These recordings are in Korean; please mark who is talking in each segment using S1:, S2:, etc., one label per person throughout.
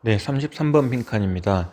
S1: 네, 33번 빈칸입니다.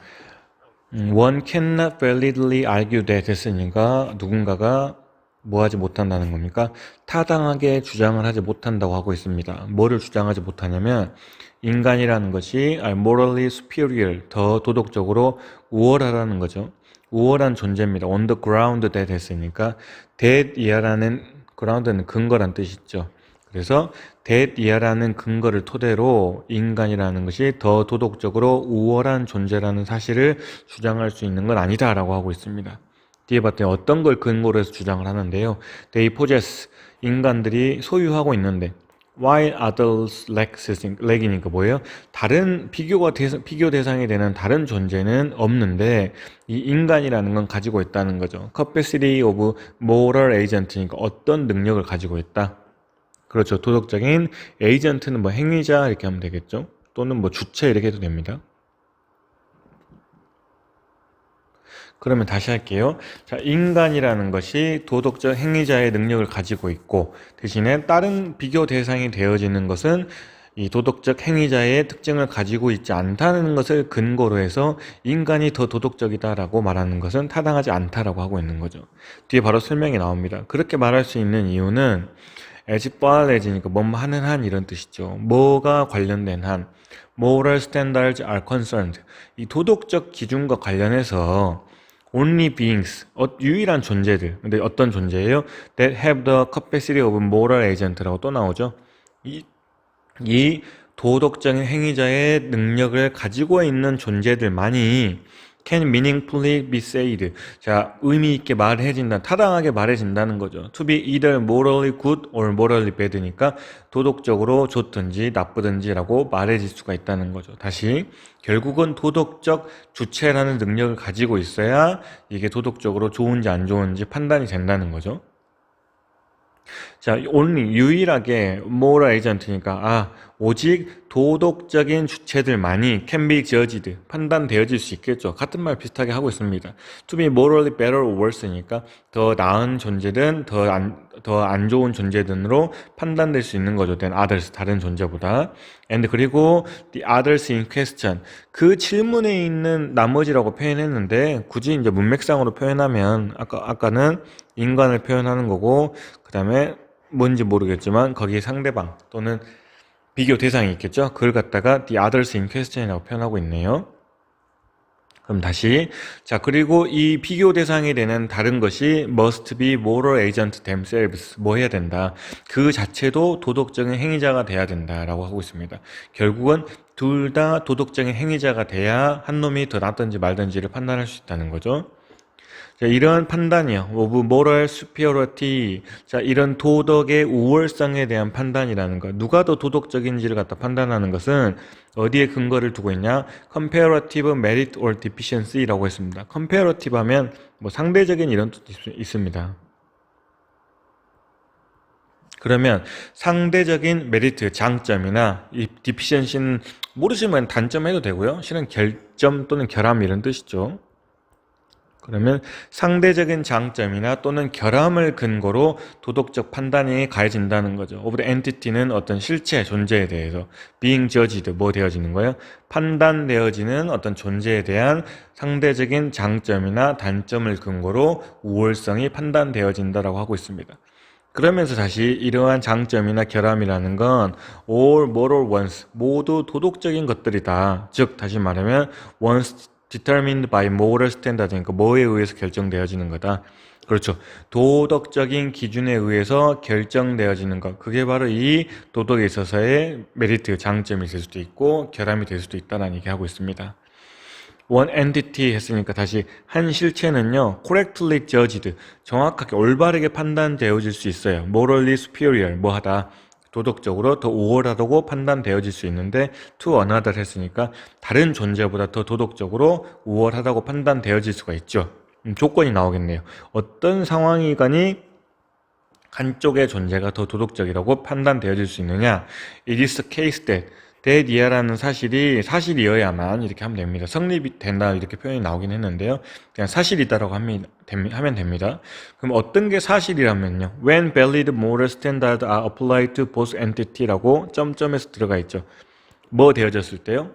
S1: One cannot validly argue that 했으니까 누군가가 뭐 하지 못한다는 겁니까? 타당하게 주장을 하지 못한다고 하고 있습니다. 뭐를 주장하지 못하냐면 인간이라는 것이 morally superior, 더 도덕적으로 우월하다는 거죠. 우월한 존재입니다. on the ground that 했으니까 that 이하라는 ground는 근거란 뜻이죠. 그래서 that 이하라는 근거를 토대로 인간이라는 것이 더 도덕적으로 우월한 존재라는 사실을 주장할 수 있는 건 아니다라고 하고 있습니다. 뒤에 봤더니 어떤 걸 근거로 해서 주장을 하는데요. They possess, 인간들이 소유하고 있는데 while others lack이니까 뭐예요? 다른 비교 대상이 되는 다른 존재는 없는데 이 인간이라는 건 가지고 있다는 거죠. Capacity of moral agent니까 어떤 능력을 가지고 있다. 그렇죠. 도덕적인 에이전트는 뭐 행위자 이렇게 하면 되겠죠. 또는 뭐 주체 이렇게 해도 됩니다. 그러면 다시 할게요. 자, 인간이라는 것이 도덕적 행위자의 능력을 가지고 있고 대신에 다른 비교 대상이 되어지는 것은 이 도덕적 행위자의 특징을 가지고 있지 않다는 것을 근거로 해서 인간이 더 도덕적이다라고 말하는 것은 타당하지 않다라고 하고 있는 거죠. 뒤에 바로 설명이 나옵니다. 그렇게 말할 수 있는 이유는 as far as니까 뭐 하는 한 이런 뜻이죠. 뭐가 관련된 한 moral standards are concerned 이 도덕적 기준과 관련해서 only beings 유일한 존재들 근데 어떤 존재예요? that have the capacity of moral agent라고 또 나오죠. 이 도덕적인 행위자의 능력을 가지고 있는 존재들만이 can meaningfully be said. 자, 의미 있게 말해진다, 타당하게 말해진다는 거죠. To be either morally good or morally bad니까 도덕적으로 좋든지 나쁘든지라고 말해질 수가 있다는 거죠. 다시 결국은 도덕적 주체라는 능력을 가지고 있어야 이게 도덕적으로 좋은지 안 좋은지 판단이 된다는 거죠. 자, only 유일하게 moral agent니까 오직 도덕적인 주체들만이 can be judged 판단되어질 수 있겠죠. 같은 말 비슷하게 하고 있습니다. To be morally better or worse니까 더 나은 존재든 더 안 좋은 존재든으로 판단될 수 있는 거죠. than others 다른 존재보다. and 그리고 the others in question 그 질문에 있는 나머지라고 표현했는데 굳이 이제 문맥상으로 표현하면 아까는 인간을 표현하는 거고 그 다음에 뭔지 모르겠지만 거기에 상대방 또는 비교 대상이 있겠죠. 그걸 갖다가 the others in question이라고 표현하고 있네요. 그럼 다시 자 그리고 이 비교 대상이 되는 다른 것이 must be moral agent themselves 뭐 해야 된다. 그 자체도 도덕적인 행위자가 돼야 된다라고 하고 있습니다. 결국은 둘 다 도덕적인 행위자가 돼야 한 놈이 더 낫든지 말든지를 판단할 수 있다는 거죠. 자, 이런 판단이요. of moral superiority. 자, 이런 도덕의 우월성에 대한 판단이라는 것. 누가 더 도덕적인지를 갖다 판단하는 것은 어디에 근거를 두고 있냐? comparative merit or deficiency라고 했습니다. comparative 하면 뭐 상대적인 이런 뜻이 있습니다. 그러면 상대적인 메리트, 장점이나 이 deficiency는 모르시면 단점 해도 되고요. 실은 결점 또는 결함 이런 뜻이죠. 그러면 상대적인 장점이나 또는 결함을 근거로 도덕적 판단이 가해진다는 거죠. of the entity는 어떤 실체, 존재에 대해서 being judged, 뭐 되어지는 거예요? 판단되어지는 어떤 존재에 대한 상대적인 장점이나 단점을 근거로 우월성이 판단되어진다라고 하고 있습니다. 그러면서 다시 이러한 장점이나 결함이라는 건 all moral ones, 모두 도덕적인 것들이다. 즉 다시 말하면 ones determined by moral standard니까 뭐에 의해서 결정되어지는 거다. 그렇죠. 도덕적인 기준에 의해서 결정되어지는 것. 그게 바로 이 도덕에 있어서의 메리트, 장점이 될 수도 있고 결함이 될 수도 있다는 얘기하고 있습니다. one entity 했으니까 다시 한 실체는요 correctly judged 정확하게 올바르게 판단되어질 수 있어요. morally superior 뭐하다 도덕적으로 더 우월하다고 판단되어질 수 있는데 to another 했으니까 다른 존재보다 더 도덕적으로 우월하다고 판단되어질 수가 있죠. 조건이 나오겠네요. 어떤 상황이간이 한쪽의 존재가 더 도덕적이라고 판단되어질 수 있느냐? It is the case that 이하라는 사실이어야만 이렇게 하면 됩니다. 성립이 된다 이렇게 표현이 나오긴 했는데요. 그냥 사실이다라고 하면 됩니다. 그럼 어떤 게 사실이라면요. When valid moral standards are applied to both entity라고 점점에서 들어가 있죠. 뭐 되어졌을 때요?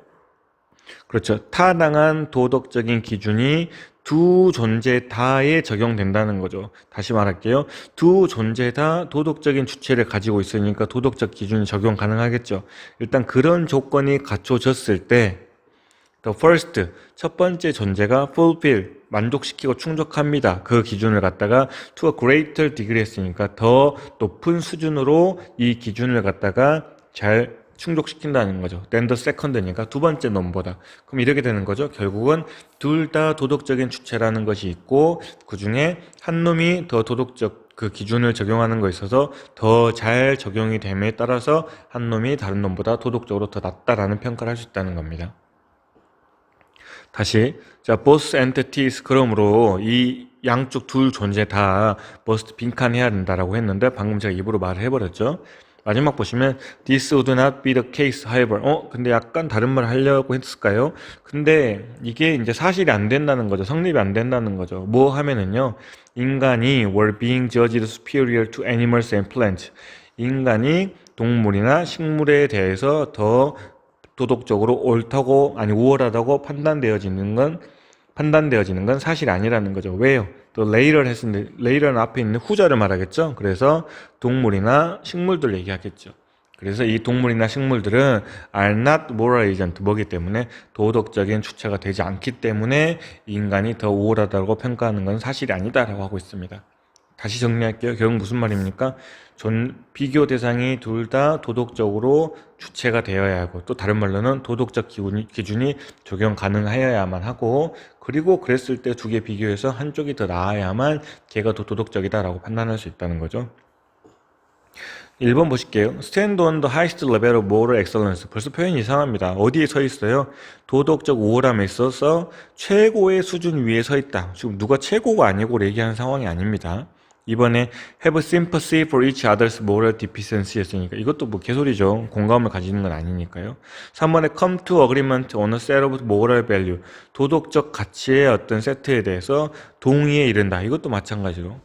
S1: 그렇죠. 타당한 도덕적인 기준이 두 존재 다에 적용된다는 거죠. 다시 말할게요. 두 존재 다 도덕적인 주체를 가지고 있으니까 도덕적 기준이 적용 가능하겠죠. 일단 그런 조건이 갖춰졌을 때 the first, 첫 번째 존재가 fulfill, 만족시키고 충족합니다. 그 기준을 갖다가 to a greater degree 했으니까 더 높은 수준으로 이 기준을 갖다가 잘 충족시킨다는 거죠. than the second니까 두 번째 놈보다. 그럼 이렇게 되는 거죠. 결국은 둘 다 도덕적인 주체라는 것이 있고 그 중에 한 놈이 더 도덕적 그 기준을 적용하는 거에 있어서 더 잘 적용이 됨에 따라서 한 놈이 다른 놈보다 도덕적으로 더 낫다라는 평가를 할 수 있다는 겁니다. 다시 자 both entities 그러므로 이 양쪽 둘 존재 다 must 빈칸해야 된다라고 했는데 방금 제가 입으로 말을 해버렸죠. 마지막 보시면 this would not be the case however 근데 약간 다른 말 하려고 했을까요? 근데 이게 이제 사실이 안 된다는 거죠. 성립이 안 된다는 거죠. 뭐 하면은요 인간이 were being judged superior to animals and plants 인간이 동물이나 식물에 대해서 더 도덕적으로 옳다고 아니 우월하다고 판단되어지는 건 사실이 아니라는 거죠. 왜요? 또 later를 했는데 later는 앞에 있는 후자를 말하겠죠. 그래서 동물이나 식물들 얘기하겠죠. 그래서 이 동물이나 식물들은 are not moral agent 뭐기 때문에 도덕적인 주체가 되지 않기 때문에 인간이 더 우월하다고 평가하는 건 사실이 아니다라고 하고 있습니다. 다시 정리할게요. 결국 무슨 말입니까? 비교 대상이 둘 다 도덕적으로 주체가 되어야 하고 또 다른 말로는 도덕적 기준이 적용 가능하여야만 하고 그리고 그랬을 때 두 개 비교해서 한쪽이 더 나아야만 걔가 더 도덕적이다라고 판단할 수 있다는 거죠. 1번 보실게요. Stand on the highest level of moral excellence. 벌써 표현이 이상합니다. 어디에 서 있어요? 도덕적 우월함에 있어서 최고의 수준 위에 서 있다. 지금 누가 최고가 아니고 얘기하는 상황이 아닙니다. 이번에 have sympathy for each other's moral deficiency 였으니까 이것도 뭐 개소리죠. 공감을 가지는 건 아니니까요. 3번에 come to agreement on a set of moral value. 도덕적 가치의 어떤 세트에 대해서 동의에 이른다. 이것도 마찬가지로.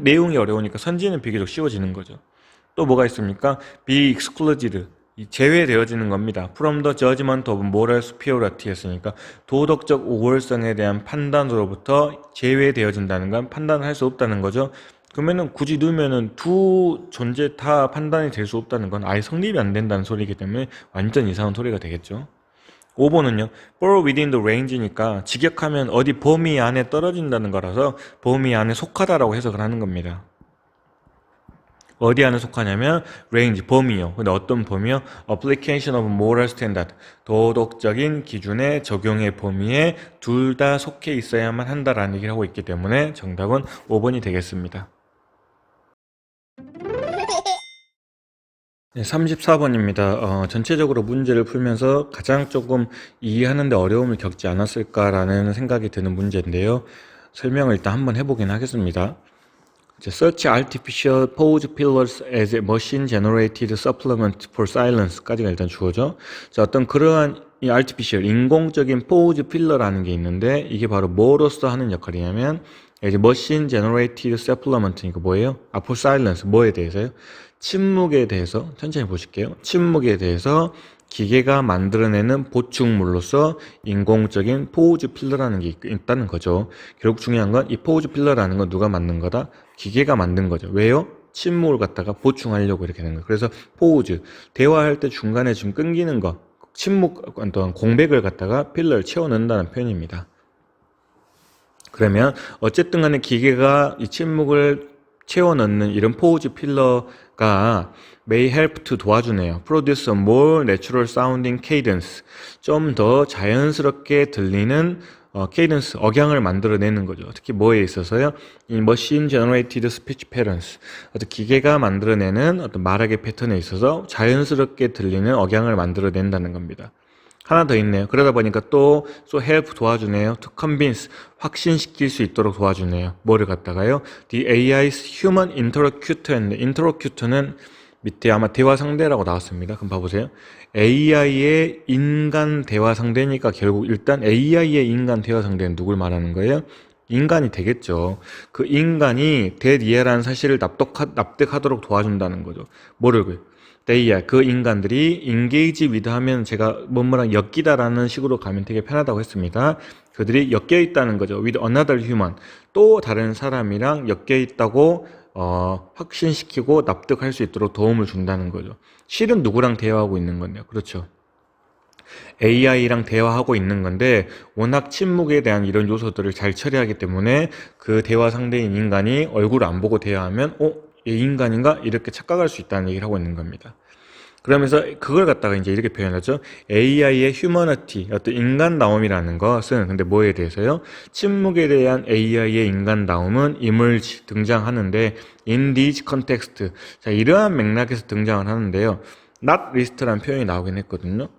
S1: 내용이 어려우니까 선지는 비교적 쉬워지는 거죠. 또 뭐가 있습니까? be excluded. 제외되어지는 겁니다. From the judgment of moral superiority 했으니까 도덕적 우월성에 대한 판단으로부터 제외되어진다는 건 판단을 할 수 없다는 거죠. 그러면은 굳이 넣으면은 두 존재 다 판단이 될 수 없다는 건 아예 성립이 안 된다는 소리이기 때문에 완전 이상한 소리가 되겠죠. 5번은요. fall within the range니까 직역하면 어디 범위 안에 떨어진다는 거라서 범위 안에 속하다라고 해석을 하는 겁니다. 어디 안에 속하냐면 range, 범위요. 근데 어떤 범위요? application of moral standard. 도덕적인 기준의 적용의 범위에 둘 다 속해 있어야만 한다라는 얘기를 하고 있기 때문에 정답은 5번이 되겠습니다. 네, 34번입니다. 전체적으로 문제를 풀면서 가장 조금 이해하는데 어려움을 겪지 않았을까라는 생각이 드는 문제인데요. 설명을 일단 한번 해보긴 하겠습니다. Search artificial pause pillars as a machine-generated supplement for silence까지가 일단 주어져. 자, 어떤 그러한 이 artificial, 인공적인 pause pillar라는 게 있는데 이게 바로 뭐로서 하는 역할이냐면 이제 machine-generated supplement이니까 뭐예요? for silence, 뭐에 대해서요? 침묵에 대해서 천천히 보실게요. 침묵에 대해서 기계가 만들어내는 보충물로서 인공적인 포우즈 필러라는 게 있다는 거죠. 결국 중요한 건 이 포우즈 필러라는 건 누가 만든 거다? 기계가 만든 거죠. 왜요? 침묵을 갖다가 보충하려고 이렇게 되는 거예요. 그래서 포우즈, 대화할 때 중간에 좀 끊기는 거, 침묵, 어떤 공백을 갖다가 필러를 채워넣는다는 표현입니다. 그러면 어쨌든 간에 기계가 이 침묵을 채워넣는 이런 포우즈 필러가 may help to 도와주네요. produce a more natural sounding cadence. 좀 더 자연스럽게 들리는 cadence, 억양을 만들어내는 거죠. 특히 뭐에 있어서요? 이 machine generated speech patterns. 어떤 기계가 만들어내는 어떤 말하기 패턴에 있어서 자연스럽게 들리는 억양을 만들어낸다는 겁니다. 하나 더 있네요. 그러다 보니까 또 so help 도와주네요. to convince 확신시킬 수 있도록 도와주네요. 뭐를 갖다가요? The AI's human interlocutor인데 interlocutor는 밑에 아마 대화 상대라고 나왔습니다. 그럼 봐보세요. AI의 인간 대화 상대니까 결국 일단 AI의 인간 대화 상대는 누굴 말하는 거예요? 인간이 되겠죠. 그 인간이 대리에라는 사실을 납득하도록 도와준다는 거죠. 뭐를 그 인간들이 engage with 하면 제가 뭐뭐랑 엮이다라는 식으로 가면 되게 편하다고 했습니다. 그들이 엮여 있다는 거죠. with another human. 또 다른 사람이랑 엮여 있다고 확신시키고 납득할 수 있도록 도움을 준다는 거죠. 실은 누구랑 대화하고 있는 건데요. 그렇죠. AI랑 대화하고 있는 건데 워낙 침묵에 대한 이런 요소들을 잘 처리하기 때문에 그 대화 상대인 인간이 얼굴을 안 보고 대화하면 얘 인간인가? 이렇게 착각할 수 있다는 얘기를 하고 있는 겁니다. 그러면서 그걸 갖다가 이제 이렇게 표현하죠. AI의 휴머니티, 어떤 인간다움이라는 것은 근데 뭐에 대해서요? 침묵에 대한 AI의 인간다움은 emerge, 등장하는데 in this context, 자, 이러한 맥락에서 등장을 하는데요. not least라는 표현이 나오긴 했거든요.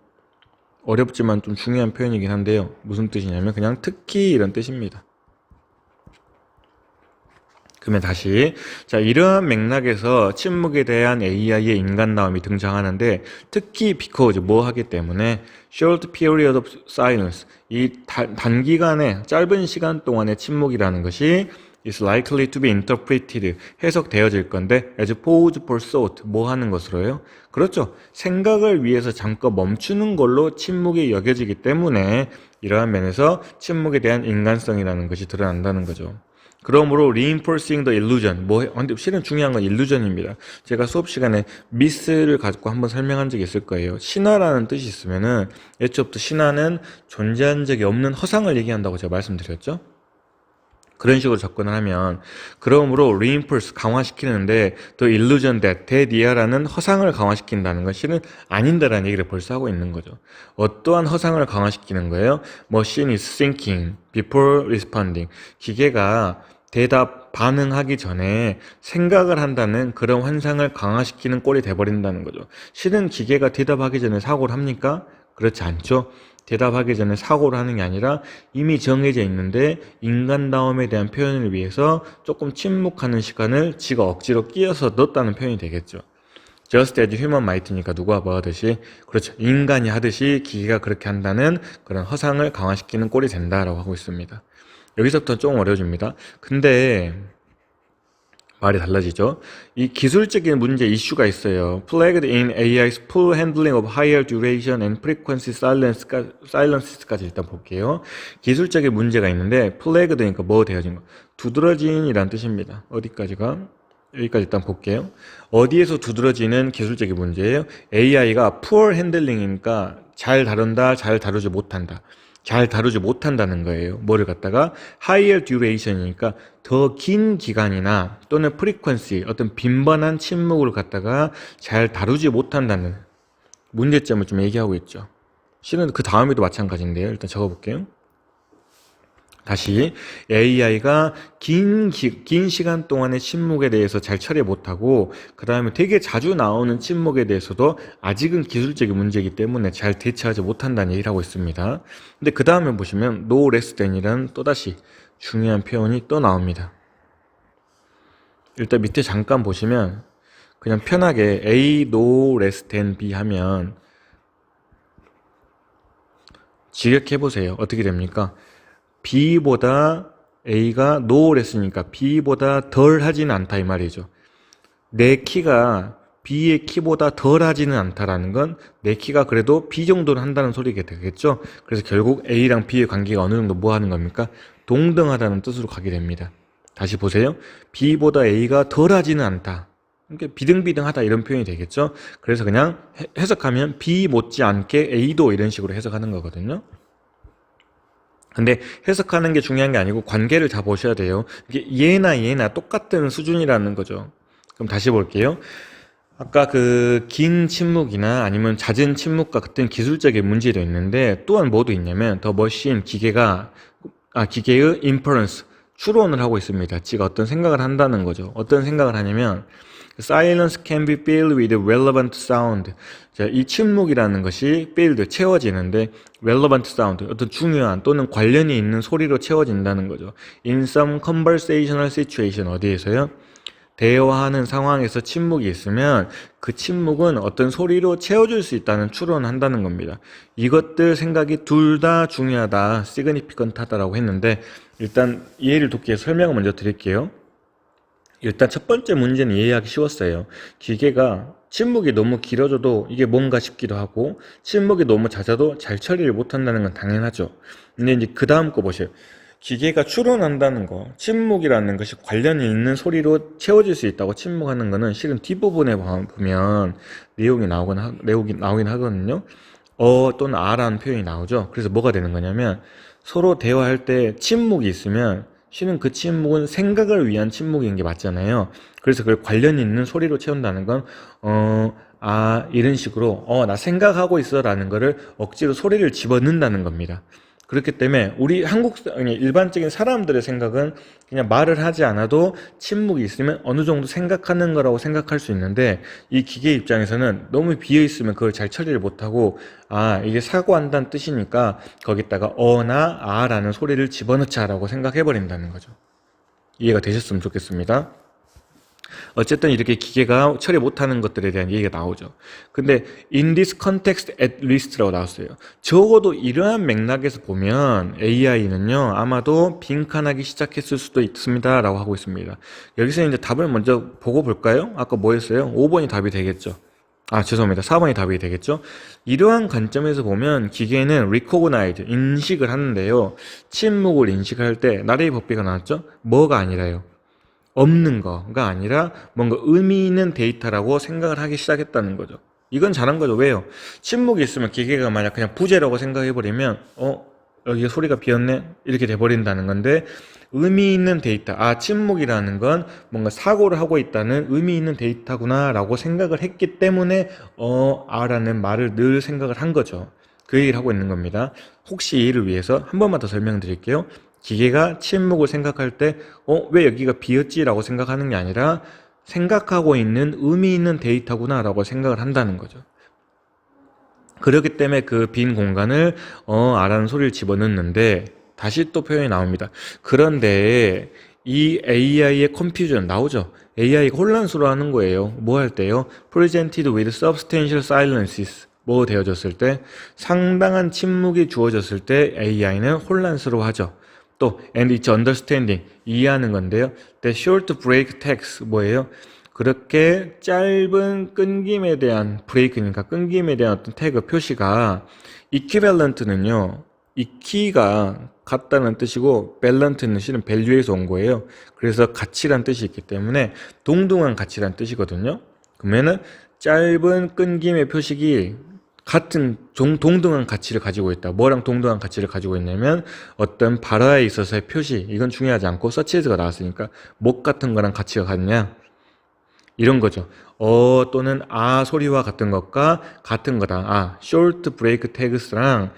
S1: 어렵지만 좀 중요한 표현이긴 한데요. 무슨 뜻이냐면 그냥 특히 이런 뜻입니다. 그러면 다시, 자, 이러한 맥락에서 침묵에 대한 AI의 인간다움이 등장하는데 특히 because 뭐 하기 때문에 short period of silence, 이 단기간에 짧은 시간 동안의 침묵이라는 것이 is likely to be interpreted, 해석되어질 건데 as pause for thought, 뭐 하는 것으로요? 그렇죠. 생각을 위해서 잠깐 멈추는 걸로 침묵이 여겨지기 때문에 이러한 면에서 침묵에 대한 인간성이라는 것이 드러난다는 거죠. 그러므로 reinforcing the illusion, 근데 실은 중요한 건 illusion입니다. 제가 수업 시간에 미스를 가지고 한번 설명한 적이 있을 거예요. 신화라는 뜻이 있으면은 애초부터 신화는 존재한 적이 없는 허상을 얘기한다고 제가 말씀드렸죠. 그런 식으로 접근을 하면, 그러므로 reinforce, 강화시키는데 the illusion that 이하라는 허상을 강화시킨다는 건 실은 아닌다라는 얘기를 벌써 하고 있는 거죠. 어떠한 허상을 강화시키는 거예요? Machine is thinking before responding. 기계가 반응하기 전에 생각을 한다는 그런 환상을 강화시키는 꼴이 돼버린다는 거죠. 실은 기계가 대답하기 전에 사고를 합니까? 그렇지 않죠. 대답하기 전에 사고를 하는 게 아니라 이미 정해져 있는데 인간다움에 대한 표현을 위해서 조금 침묵하는 시간을 지가 억지로 끼워서 넣었다는 표현이 되겠죠. Just as human might니까 누가 뭐 하듯이, 그렇죠, 인간이 하듯이 기계가 그렇게 한다는 그런 허상을 강화시키는 꼴이 된다라고 하고 있습니다. 여기서부터 조금 어려워집니다. 근데 말이 달라지죠. 이 기술적인 문제 이슈가 있어요. Flagged in AI's full handling of higher duration and frequency silences까지 일단 볼게요. 기술적인 문제가 있는데 flagged니까 뭐 되어진 거? 두드러진이란 뜻입니다. 어디까지가? 여기까지 일단 볼게요. 어디에서 두드러지는 기술적인 문제예요? AI가 poor handling이니까 잘 다룬다, 잘 다루지 못한다. 잘 다루지 못한다는 거예요. 뭐를 갖다가 higher duration이니까 더 긴 기간이나 또는 frequency, 어떤 빈번한 침묵을 갖다가 잘 다루지 못한다는 문제점을 좀 얘기하고 있죠. 실은 그 다음에도 마찬가지인데요. 일단 적어볼게요. 다시 AI가 긴 시간 동안의 침묵에 대해서 잘 처리 못하고 그 다음에 되게 자주 나오는 침묵에 대해서도 아직은 기술적인 문제이기 때문에 잘 대처하지 못한다는 얘기를 하고 있습니다. 근데 그 다음에 보시면 no less than이라는 또다시 중요한 표현이 또 나옵니다. 일단 밑에 잠깐 보시면 그냥 편하게 A no less than B 하면 직역해보세요. 어떻게 됩니까? B보다 A가 no less니까 B보다 덜 하지는 않다 이 말이죠. 내 키가 B의 키보다 덜 하지는 않다라는 건 내 키가 그래도 B 정도는 한다는 소리가 되겠죠. 그래서 결국 A랑 B의 관계가 어느 정도 뭐 하는 겁니까? 동등하다는 뜻으로 가게 됩니다. 다시 보세요. B보다 A가 덜 하지는 않다. 그러니까 비등비등하다 이런 표현이 되겠죠. 그래서 그냥 해석하면 B 못지않게 A도 이런 식으로 해석하는 거거든요. 근데 해석하는 게 중요한 게 아니고 관계를 다 보셔야 돼요. 이게 얘나 똑같은 수준이라는 거죠. 그럼 다시 볼게요. 아까 그 긴 침묵이나 아니면 잦은 침묵과 같은 기술적인 문제도 있는데 또한 뭐도 있냐면 더 머신 기계의 inference 추론을 하고 있습니다. 지가 어떤 생각을 한다는 거죠. 어떤 생각을 하냐면 Silence can be filled with relevant sound. 자, 이 침묵이라는 것이 filled, 채워지는데 relevant sound, 어떤 중요한 또는 관련이 있는 소리로 채워진다는 거죠. In some conversational situation, 어디에서요? 대화하는 상황에서 침묵이 있으면 그 침묵은 어떤 소리로 채워줄 수 있다는 추론을 한다는 겁니다. 이것들 생각이 둘 다 중요하다, significant하다라고 했는데 일단 이해를 돕기 위해서 설명을 먼저 드릴게요. 일단 첫 번째 문제는 이해하기 쉬웠어요. 기계가 침묵이 너무 길어져도 이게 뭔가 싶기도 하고, 침묵이 너무 잦아도 잘 처리를 못한다는 건 당연하죠. 근데 이제 그 다음 거 보세요. 기계가 추론한다는 거, 침묵이라는 것이 관련이 있는 소리로 채워질 수 있다고 침묵하는 거는 실은 뒷부분에 보면 내용이 나오긴 하거든요. 또는 아라는 표현이 나오죠. 그래서 뭐가 되는 거냐면 서로 대화할 때 침묵이 있으면 실은 그 침묵은 생각을 위한 침묵인 게 맞잖아요. 그래서 그걸 관련이 있는 소리로 채운다는 건, 이런 식으로, 나 생각하고 있어 라는 거를 억지로 소리를 집어넣는다는 겁니다. 그렇기 때문에 우리 아니, 일반적인 사람들의 생각은 그냥 말을 하지 않아도 침묵이 있으면 어느 정도 생각하는 거라고 생각할 수 있는데, 이 기계 입장에서는 너무 비어 있으면 그걸 잘 처리를 못하고, 이게 사고한다는 뜻이니까 거기다가 어나 아라는 소리를 집어넣자라고 생각해 버린다는 거죠. 이해가 되셨으면 좋겠습니다. 어쨌든 이렇게 기계가 처리 못하는 것들에 대한 얘기가 나오죠. 근데 in this context at least라고 나왔어요. 적어도 이러한 맥락에서 보면 AI는요 아마도 빈칸하기 시작했을 수도 있습니다 라고 하고 있습니다. 여기서 이제 답을 먼저 보고 볼까요? 아까 뭐였어요? 5번이 답이 되겠죠. 죄송합니다. 4번이 답이 되겠죠. 이러한 관점에서 보면 기계는 recognize, 인식을 하는데요. 침묵을 인식할 때 나레이 법비가 나왔죠? 뭐가 아니라요. 없는 거가 아니라 뭔가 의미 있는 데이터라고 생각을 하기 시작했다는 거죠. 이건 잘한 거죠. 왜요? 침묵이 있으면 기계가 만약 그냥 부재라고 생각해버리면 여기 소리가 비었네? 이렇게 돼버린다는 건데, 의미 있는 데이터, 침묵이라는 건 뭔가 사고를 하고 있다는 의미 있는 데이터구나 라고 생각을 했기 때문에 라는 말을 늘 생각을 한 거죠. 그 얘기를 하고 있는 겁니다. 혹시 이해를 위해서 한 번만 더 설명드릴게요. 기계가 침묵을 생각할 때 왜 여기가 비었지? 라고 생각하는 게 아니라 생각하고 있는 의미 있는 데이터구나 라고 생각을 한다는 거죠. 그렇기 때문에 그 빈 공간을 아라는 소리를 집어넣는데, 다시 또 표현이 나옵니다. 그런데 이 AI의 컨퓨전 나오죠. AI가 혼란스러워하는 거예요. 뭐 할 때요? Presented with substantial silences. 뭐 되어졌을 때? 상당한 침묵이 주어졌을 때 AI는 혼란스러워하죠. 또 and its understanding, 이해하는 건데요. The short break text, 뭐예요? 그렇게 짧은 끊김에 대한 브레이크니까 끊김에 대한 어떤 태그 표시가 equivalent는요, equi가 같다는 뜻이고 밸런트는 실은 value에서 온 거예요. 그래서 가치란 뜻이 있기 때문에 동등한 가치란 뜻이거든요. 그러면은 짧은 끊김의 표식이 같은 동등한 가치를 가지고 있다. 뭐랑 동등한 가치를 가지고 있냐면 어떤 발화에 있어서의 표시, 이건 중요하지 않고 서치에서가 나왔으니까 뭐 같은 거랑 가치가 같냐, 이런 거죠. 또는 소리와 같은 것과 같은 거다. short break tags랑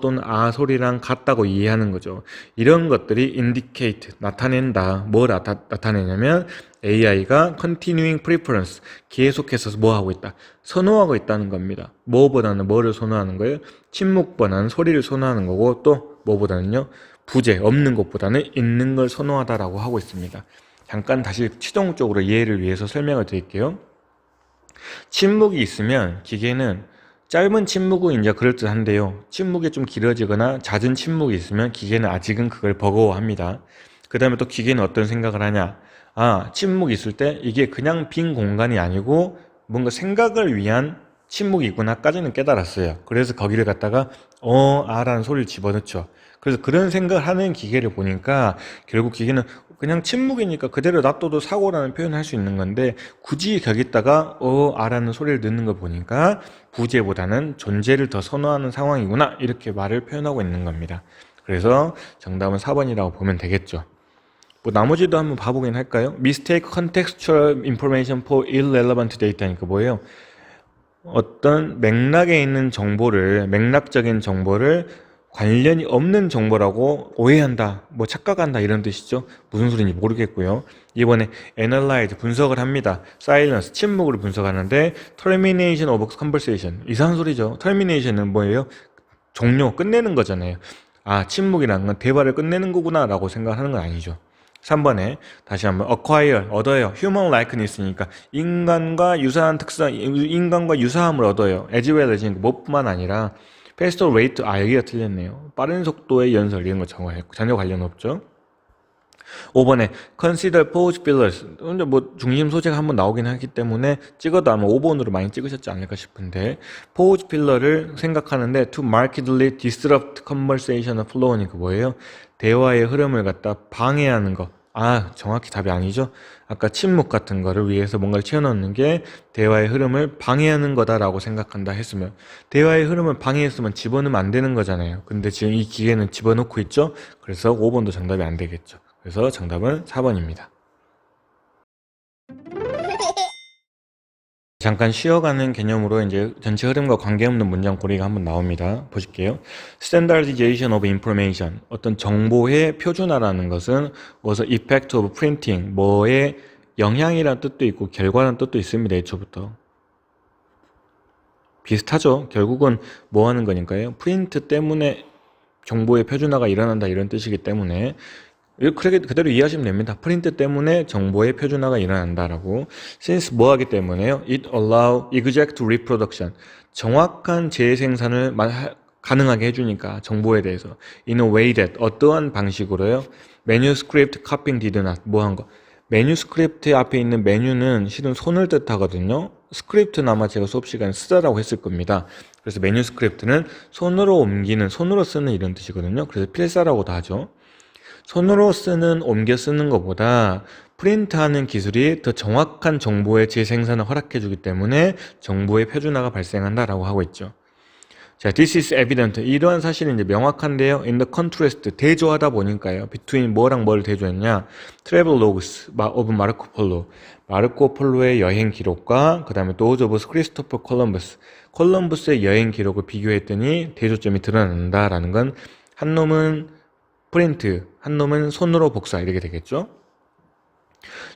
S1: 또는 소리랑 같다고 이해하는 거죠. 이런 것들이 indicate, 나타낸다. 뭘 나타내냐면 AI가 continuing preference, 계속해서 뭐 하고 있다? 선호하고 있다는 겁니다. 뭐보다는 뭐를 선호하는 거예요? 침묵보다는 소리를 선호하는 거고, 또 뭐보다는요? 부재, 없는 것보다는 있는 걸 선호하다라고 하고 있습니다. 잠깐 다시 치동적으로 이해를 위해서 설명을 드릴게요. 침묵이 있으면 기계는, 짧은 침묵은 이제 그럴듯한데요. 침묵이 좀 길어지거나 잦은 침묵이 있으면 기계는 아직은 그걸 버거워합니다. 그 다음에 또 기계는 어떤 생각을 하냐? 침묵이 있을 때 이게 그냥 빈 공간이 아니고 뭔가 생각을 위한 침묵이 있구나까지는 깨달았어요. 그래서 거기를 갖다가 라는 소리를 집어넣죠. 그래서 그런 생각을 하는 기계를 보니까 결국 기계는 그냥 침묵이니까 그대로 놔둬도 사고라는 표현을 할 수 있는 건데, 굳이 거기다가 라는 소리를 넣는 걸 보니까 부재보다는 존재를 더 선호하는 상황이구나, 이렇게 말을 표현하고 있는 겁니다. 그래서 정답은 4번이라고 보면 되겠죠. 뭐 나머지도 한번 봐보긴 할까요? Mistake contextual information for irrelevant data니까 뭐예요? 어떤 맥락에 있는 정보를, 맥락적인 정보를 관련이 없는 정보라고 오해한다, 뭐 착각한다, 이런 뜻이죠. 무슨 소리인지 모르겠고요. 이번에 analyze, 분석을 합니다. silence, 침묵을 분석하는데 termination of conversation, 이상한 소리죠. termination은 뭐예요? 종료, 끝내는 거잖아요. 침묵이라는 건 대화를 끝내는 거구나 라고 생각하는 건 아니죠. 3번에 다시 한번 acquire, 얻어요. human likeness니까 인간과 유사한 특성, 인간과 유사함을 얻어요. as well as, 뭐뿐만 아니라 faster rate, 여기가 틀렸네요. 빠른 속도의 연설, 이런 거 전혀 관련 없죠. 5번에 consider pose fillers. 근데 뭐 중심 소재가 한번 나오긴 하기 때문에 찍어도 아마 5번으로 많이 찍으셨지 않을까 싶은데 pose filler를 생각하는데 to markedly disrupt conversational flow니까 뭐예요? 대화의 흐름을 갖다 방해하는 거. 아, 정확히 답이 아니죠. 아까 침묵 같은 거를 위해서 뭔가를 채워넣는 게 대화의 흐름을 방해하는 거다라고 생각한다 했으면 대화의 흐름을 방해했으면 집어넣으면 안 되는 거잖아요. 근데 지금 이 기계는 집어넣고 있죠. 그래서 5번도 정답이 안 되겠죠. 그래서 정답은 4번입니다. 잠깐 쉬어가는 개념으로 이제 전체 흐름과 관계없는 문장 고리가 한번 나옵니다. 보실게요. Standardization of information. 어떤 정보의 표준화라는 것은 was an effect of printing. 뭐의 영향이라는 뜻도 있고 결과라는 뜻도 있습니다. 애초부터. 비슷하죠. 결국은 뭐 하는 거니까요. 프린트 때문에 정보의 표준화가 일어난다 이런 뜻이기 때문에 그렇게 그대로 이해하시면 됩니다. 프린트 때문에 정보의 표준화가 일어난다라고. Since 뭐 하기 때문에요? It allow exact reproduction. 정확한 재생산을 가능하게 해주니까 정보에 대해서. In a way that 어떠한 방식으로요? Manuscript copying did not. 뭐 한 거? 매뉴스크립트 앞에 있는 메뉴는 실은 손을 뜻하거든요. 스크립트는 아마 제가 수업 시간에 쓰다라고 했을 겁니다. 그래서 매뉴스크립트는 손으로 옮기는, 손으로 쓰는 이런 뜻이거든요. 그래서 필사라고도 하죠. 손으로 쓰는, 옮겨 쓰는 것보다 프린트하는 기술이 더 정확한 정보의 재생산을 허락해주기 때문에 정보의 표준화가 발생한다라고 하고 있죠. 자, this is evident. 이러한 사실은 이제 명확한데요. In the contrast, 대조하다 보니까요. between 뭐랑 뭘 대조했냐? travel logs of 마르코 폴로. 마르코 폴로의 여행 기록과 그 다음에 those of 크리스토퍼 콜럼버스. 콜럼버스의 여행 기록을 비교했더니 대조점이 드러난다라는 건 한 놈은 프린트, 한 놈은 손으로 복사 이렇게 되겠죠.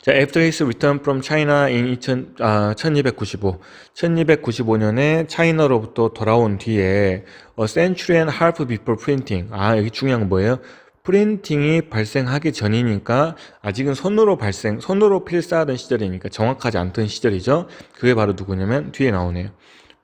S1: 자, after his return from China in 1295, 1295년에 차이나로부터 돌아온 뒤에 a century and half before printing. 아, 여기 중요한 건 뭐예요? 프린팅이 발생하기 전이니까 아직은 손으로 필사하던 시절이니까 정확하지 않던 시절이죠. 그게 바로 누구냐면 뒤에 나오네요.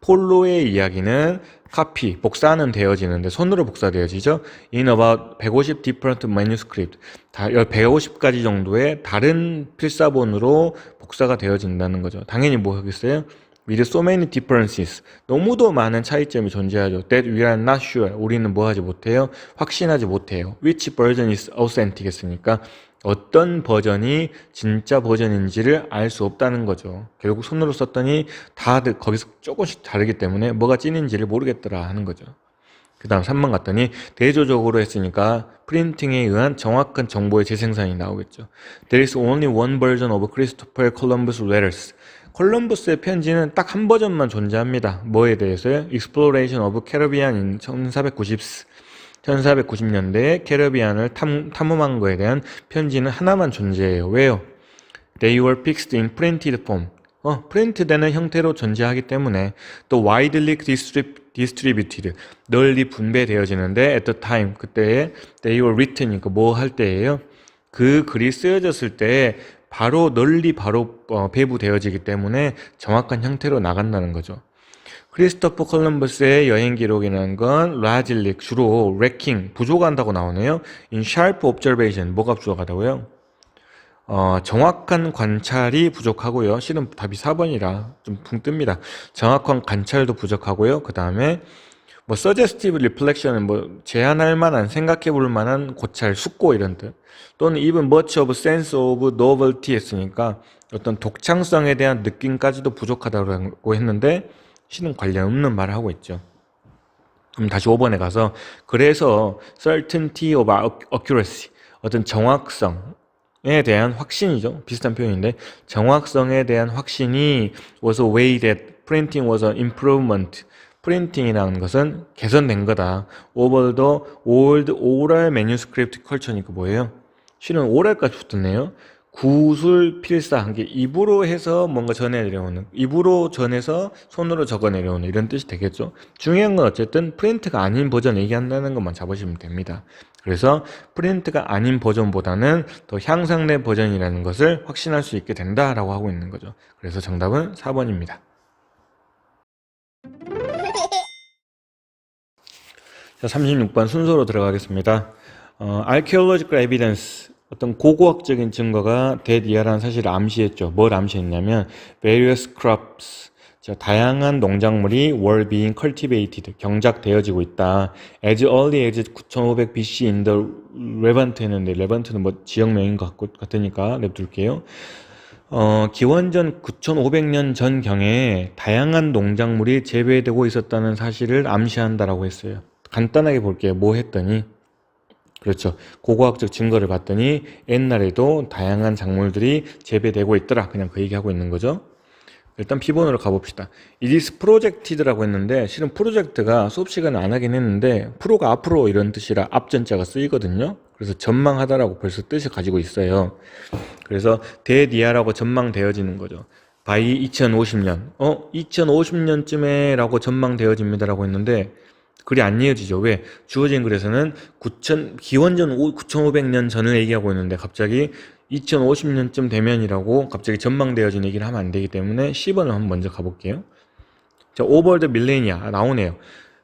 S1: 폴로의 이야기는 카피, 복사는 되어지는데 손으로 복사되어지죠. In about 150 different manuscript. 150가지 정도의 다른 필사본으로 복사가 되어진다는 거죠. 당연히 뭐 하겠어요? With so many differences. 너무도 많은 차이점이 존재하죠. That we are not sure. 우리는 뭐 하지 못해요? 확신하지 못해요. Which version is authentic 했으니까 어떤 버전이 진짜 버전인지를 알 수 없다는 거죠. 결국 손으로 썼더니 다들 거기서 조금씩 다르기 때문에 뭐가 찐인지를 모르겠더라 하는 거죠. 그 다음 3번 갔더니 대조적으로 했으니까 프린팅에 의한 정확한 정보의 재생산이 나오겠죠. There is only one version of Christopher Columbus letters. 콜럼버스의 편지는 딱 한 버전만 존재합니다. 뭐에 대해서요? Exploration of Caribbean in 1490년대에 캐리비안을 탐험한 거에 대한 편지는 하나만 존재해요. 왜요? They were fixed in printed form. 프린트되는 형태로 존재하기 때문에 또 widely distributed, 널리 분배되어지는데 at the time, 그때에 they were written이니까 뭐 할 때예요? 그 글이 쓰여졌을 때 바로 배부되어지기 때문에 정확한 형태로 나간다는 거죠. 크리스토퍼 콜럼버스의 여행 기록이라는 건 라질릭, 주로 레킹, 부족한다고 나오네요. In sharp observation, 뭐가 부족하다고요? 정확한 관찰이 부족하고요. 실은 답이 4번이라 좀 붕 뜹니다. 정확한 관찰도 부족하고요. 그 다음에 뭐 suggestive reflection은 뭐 제안할 만한, 생각해 볼 만한 고찰, 숙고 이런 뜻. 또는 even much of sense of novelty 했으니까 어떤 독창성에 대한 느낌까지도 부족하다고 했는데 실은 관련 없는 말을 하고 있죠. 그럼 다시 5번에 가서 그래서 certainty of accuracy, 어떤 정확성에 대한 확신이죠. 비슷한 표현인데 정확성에 대한 확신이 was a way that printing was an improvement. 프린팅이라는 것은 개선된 거다. over the old oral manuscript culture니까 뭐예요? 실은 oral까지 붙었네요. 구술 필사, 게 입으로 해서 뭔가 전해 내려오는, 입으로 전해서 손으로 적어 내려오는 이런 뜻이 되겠죠. 중요한 건 어쨌든 프린트가 아닌 버전 얘기한다는 것만 잡으시면 됩니다. 그래서 프린트가 아닌 버전보다는 더 향상된 버전이라는 것을 확신할 수 있게 된다라고 하고 있는 거죠. 그래서 정답은 4번입니다. 자, 36번 순서로 들어가겠습니다. Archaeological evidence 어떤 고고학적인 증거가 대디아라는 사실을 암시했죠. 뭘 암시했냐면 various crops, 다양한 농작물이 were being cultivated, 경작되어지고 있다. as early as 9500 BC in the Levant 했는데 레반트는 뭐 지역명인 것 같으니까 냅둘게요. 기원전 9500년 전경에 다양한 농작물이 재배되고 있었다는 사실을 암시한다라고 했어요. 간단하게 볼게요. 뭐 했더니 그렇죠. 고고학적 증거를 봤더니 옛날에도 다양한 작물들이 재배되고 있더라. 그냥 그 얘기하고 있는 거죠. 일단 B번으로 가봅시다. It is projected라고 했는데 실은 프로젝트가 수업 시간에 안 하긴 했는데 프로가 앞으로 이런 뜻이라 앞전자가 쓰이거든요. 그래서 전망하다라고 벌써 뜻을 가지고 있어요. 그래서 대니아라고 전망되어지는 거죠. by 2050년 2050년쯤에 라고 전망되어집니다라고 했는데 글이 안 이어지죠. 왜? 주어진 글에서는 기원전 9500년 전을 얘기하고 있는데 갑자기 2050년쯤 되면이라고 갑자기 전망되어진 얘기를 하면 안 되기 때문에 10번을 한번 먼저 가볼게요. 자, over the millennia 나오네요.